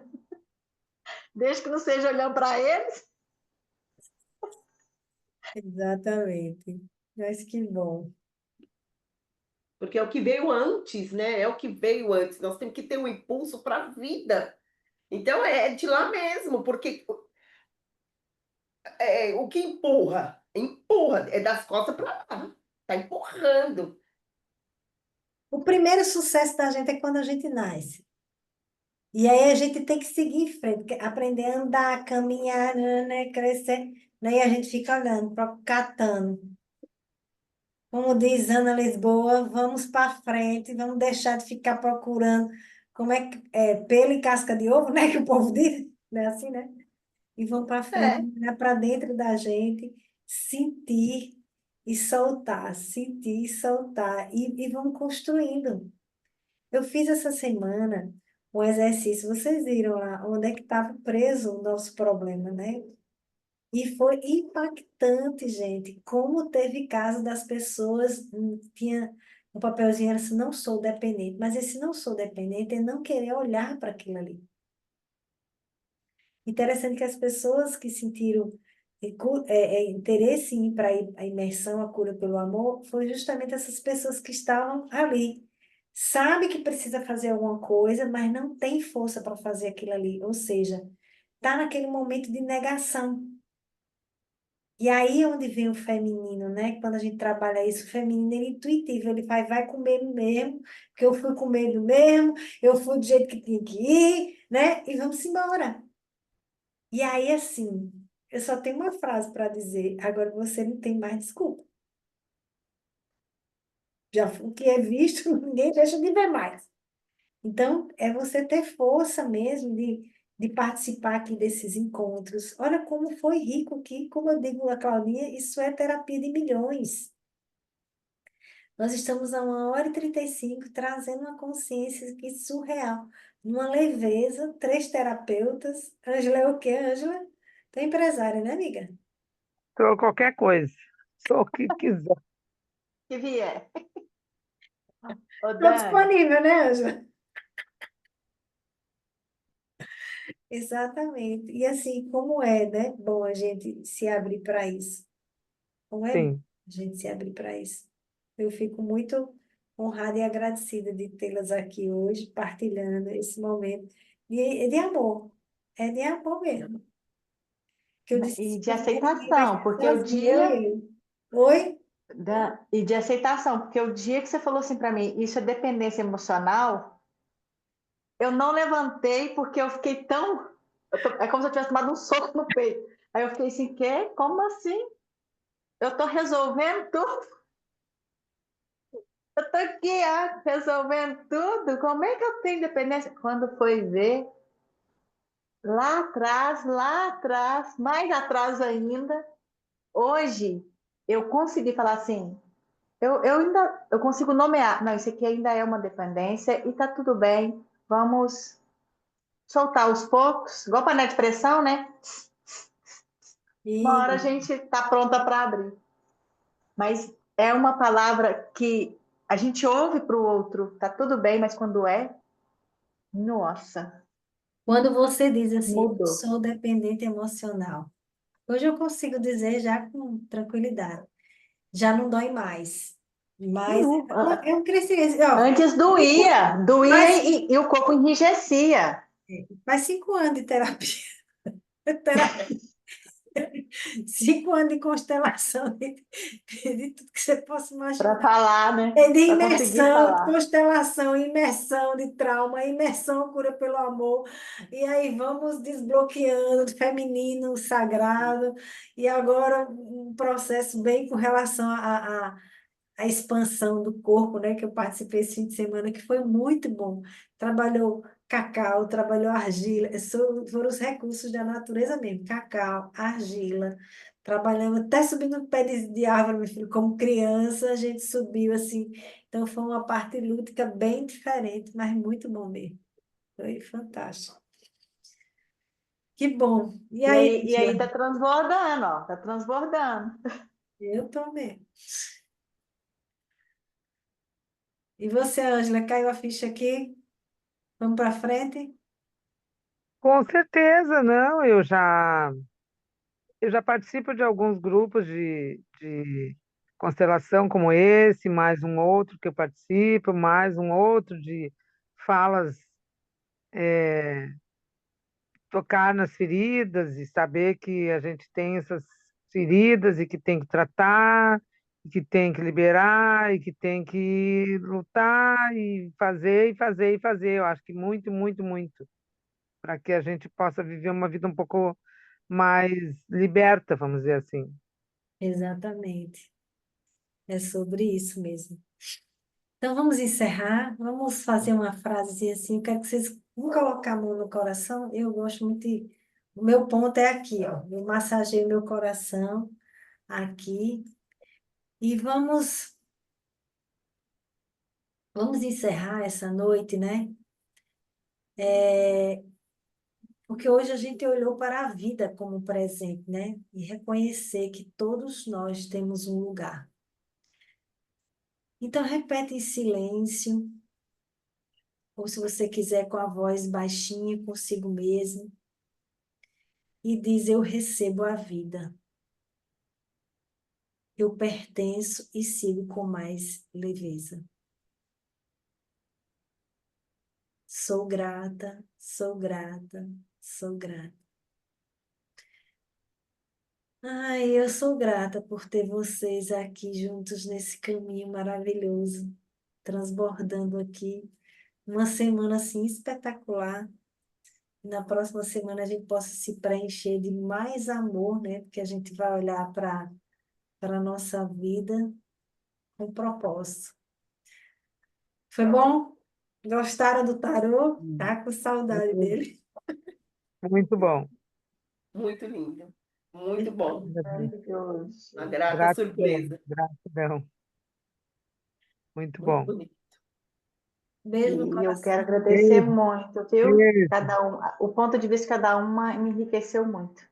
Desde que não seja olhando para eles. exatamente. Mas que bom. porque é o que veio antes, né? É o que veio antes. Nós temos que ter um impulso para a vida. Então é de lá mesmo, porque o que empurra, empurra, é das costas para lá. Está empurrando. O primeiro sucesso da gente é quando a gente nasce. E aí a gente tem que seguir em frente, aprender a andar, caminhar, né, crescer. Né, e a gente fica olhando, catando. Como diz Ana Lisboa, vamos para frente, vamos deixar de ficar procurando como é que é pelo e casca de ovo, né? Que o povo diz, né? Assim, né? E vamos para frente, É. olhar para dentro da gente, sentir e soltar, sentir e soltar, e vamos construindo. Eu fiz essa semana um exercício, vocês viram lá onde é que estava preso o nosso problema, né? E foi impactante, gente, como teve caso das pessoas, tinha um papelzinho era assim, não sou dependente, mas esse não sou dependente é não querer olhar para aquilo ali. Interessante que as pessoas que sentiram interesse em ir para a imersão, a cura pelo amor, foi justamente essas pessoas que estavam ali. Sabe que precisa fazer alguma coisa, mas não tem força para fazer aquilo ali. Ou seja, está naquele momento de negação. E aí é onde vem o feminino, né? Quando a gente trabalha isso, o feminino ele é intuitivo, ele vai com medo mesmo, porque eu fui com medo mesmo, eu fui do jeito que tinha que ir, né? E vamos embora. E aí, assim, eu só tenho uma frase para dizer, agora você não tem mais desculpa. Já o que é visto, ninguém deixa de ver mais. Então, é você ter força mesmo de participar aqui desses encontros. Olha como foi rico aqui, como eu digo a Claudinha, isso é terapia de milhões. Nós estamos a 1h35 trazendo uma consciência aqui surreal, numa leveza, 3 terapeutas. Ângela é o quê, Ângela? Tu é empresária, né, amiga? Sou qualquer coisa. Sou o que quiser. Que vier. Ô, Estou Dani, disponível, né, Ângela? Exatamente. E assim, como é, né? Bom a gente se abrir para isso. Como é bom Sim, a gente se abrir para isso. Eu fico muito honrada e agradecida de tê-las aqui hoje, partilhando esse momento de amor. É de amor mesmo. Que eu disse, e de ninguém vai aceitação, ser porque o sozinho, eu dia e ele. Oi? e de aceitação, porque o dia que você falou assim para mim, isso é dependência emocional, eu não levantei porque eu fiquei tão. É como se eu tivesse tomado um soco no peito. Aí eu fiquei assim, quê? Como assim? Eu estou resolvendo tudo? Eu estou aqui, resolvendo tudo? Como é que eu tenho dependência? Quando foi ver, lá atrás, mais atrás ainda, hoje, eu consegui falar assim, eu consigo nomear, não, isso aqui ainda é uma dependência e tá tudo bem, vamos soltar aos poucos, igual panela de pressão, né? Uma hora a E gente tá pronta para abrir. Mas é uma palavra que a gente ouve para o outro, tá tudo bem, mas quando nossa, quando você diz assim, eu mudou. sou dependente emocional, hoje eu consigo dizer já com tranquilidade. Já não dói mais. Mas Não, é um crescimento. Ó, antes doía faz, e o corpo enrijecia. faz 5 anos de terapia. Terapia. 5 anos de constelação, de tudo que você possa Para imaginar. falar, né? É de Para conseguir imersão, falar. constelação, imersão de trauma, imersão cura pelo amor. E aí vamos desbloqueando o feminino, o sagrado. E agora um processo bem com relação a expansão do corpo, né, que eu participei esse fim de semana, que foi muito bom. Trabalhou cacau, trabalhou argila, foram os recursos da natureza mesmo, cacau, argila. Trabalhamos até subindo no pé de árvore, meu filho, como criança, a gente subiu assim. Então foi uma parte lúdica bem diferente, mas muito bom mesmo. Foi fantástico. Que bom. E aí, E aí Angela? tá transbordando, ó, tá transbordando. Eu também. E você, Ângela, caiu a ficha aqui? Vamos para frente? com certeza, não. Eu já participo de alguns grupos de constelação como esse, mais um outro que eu participo, mais um outro de falas, tocar nas feridas e saber que a gente tem essas feridas e que tem que tratar, e que tem que liberar, e que tem que lutar e fazer e fazer e fazer. Eu acho que muito, muito, muito, para que a gente possa viver uma vida um pouco mais liberta, vamos dizer assim. Exatamente. É sobre isso mesmo. Então vamos encerrar. Vamos fazer uma frase assim. Eu quero que vocês vão colocar a mão no coração. Eu gosto muito de... O meu ponto é aqui, ó. Eu massageio meu coração aqui. E vamos encerrar essa noite, né? Porque hoje a gente olhou para a vida como presente, né? E reconhecer que todos nós temos um lugar. Então, repete em silêncio, ou se você quiser com a voz baixinha consigo mesmo, e diz: Eu recebo a vida. Eu pertenço e sigo com mais leveza. Sou grata, sou grata, sou grata. Ai, eu sou grata por ter vocês aqui juntos nesse caminho maravilhoso, transbordando aqui. Uma semana assim espetacular. Na próxima semana a gente possa se preencher de mais amor, né? Porque a gente vai olhar para a nossa vida com propósito. Foi bom? Gostaram do tarô? Tá com saudade dele. Muito bom. Muito lindo. Muito bom. Maravilhoso. Uma grata Gratidão, surpresa. gratidão. Muito Muito bom. bonito. Beijo no E eu quero coração. agradecer Beijo, muito, viu? beijo. Cada um, o ponto de vista de cada uma me enriqueceu muito.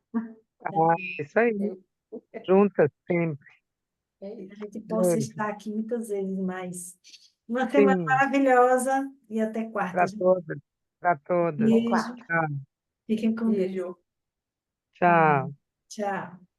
Ah, isso aí. Juntas sempre. É Que a isso. gente possa Beijo. estar aqui muitas vezes mais. Uma semana Sim, maravilhosa e até quarta, para gente. todas, para todas. Até Beijo. quarta. Tchau, Fiquem com Deus. Beijo. tchau. Tchau.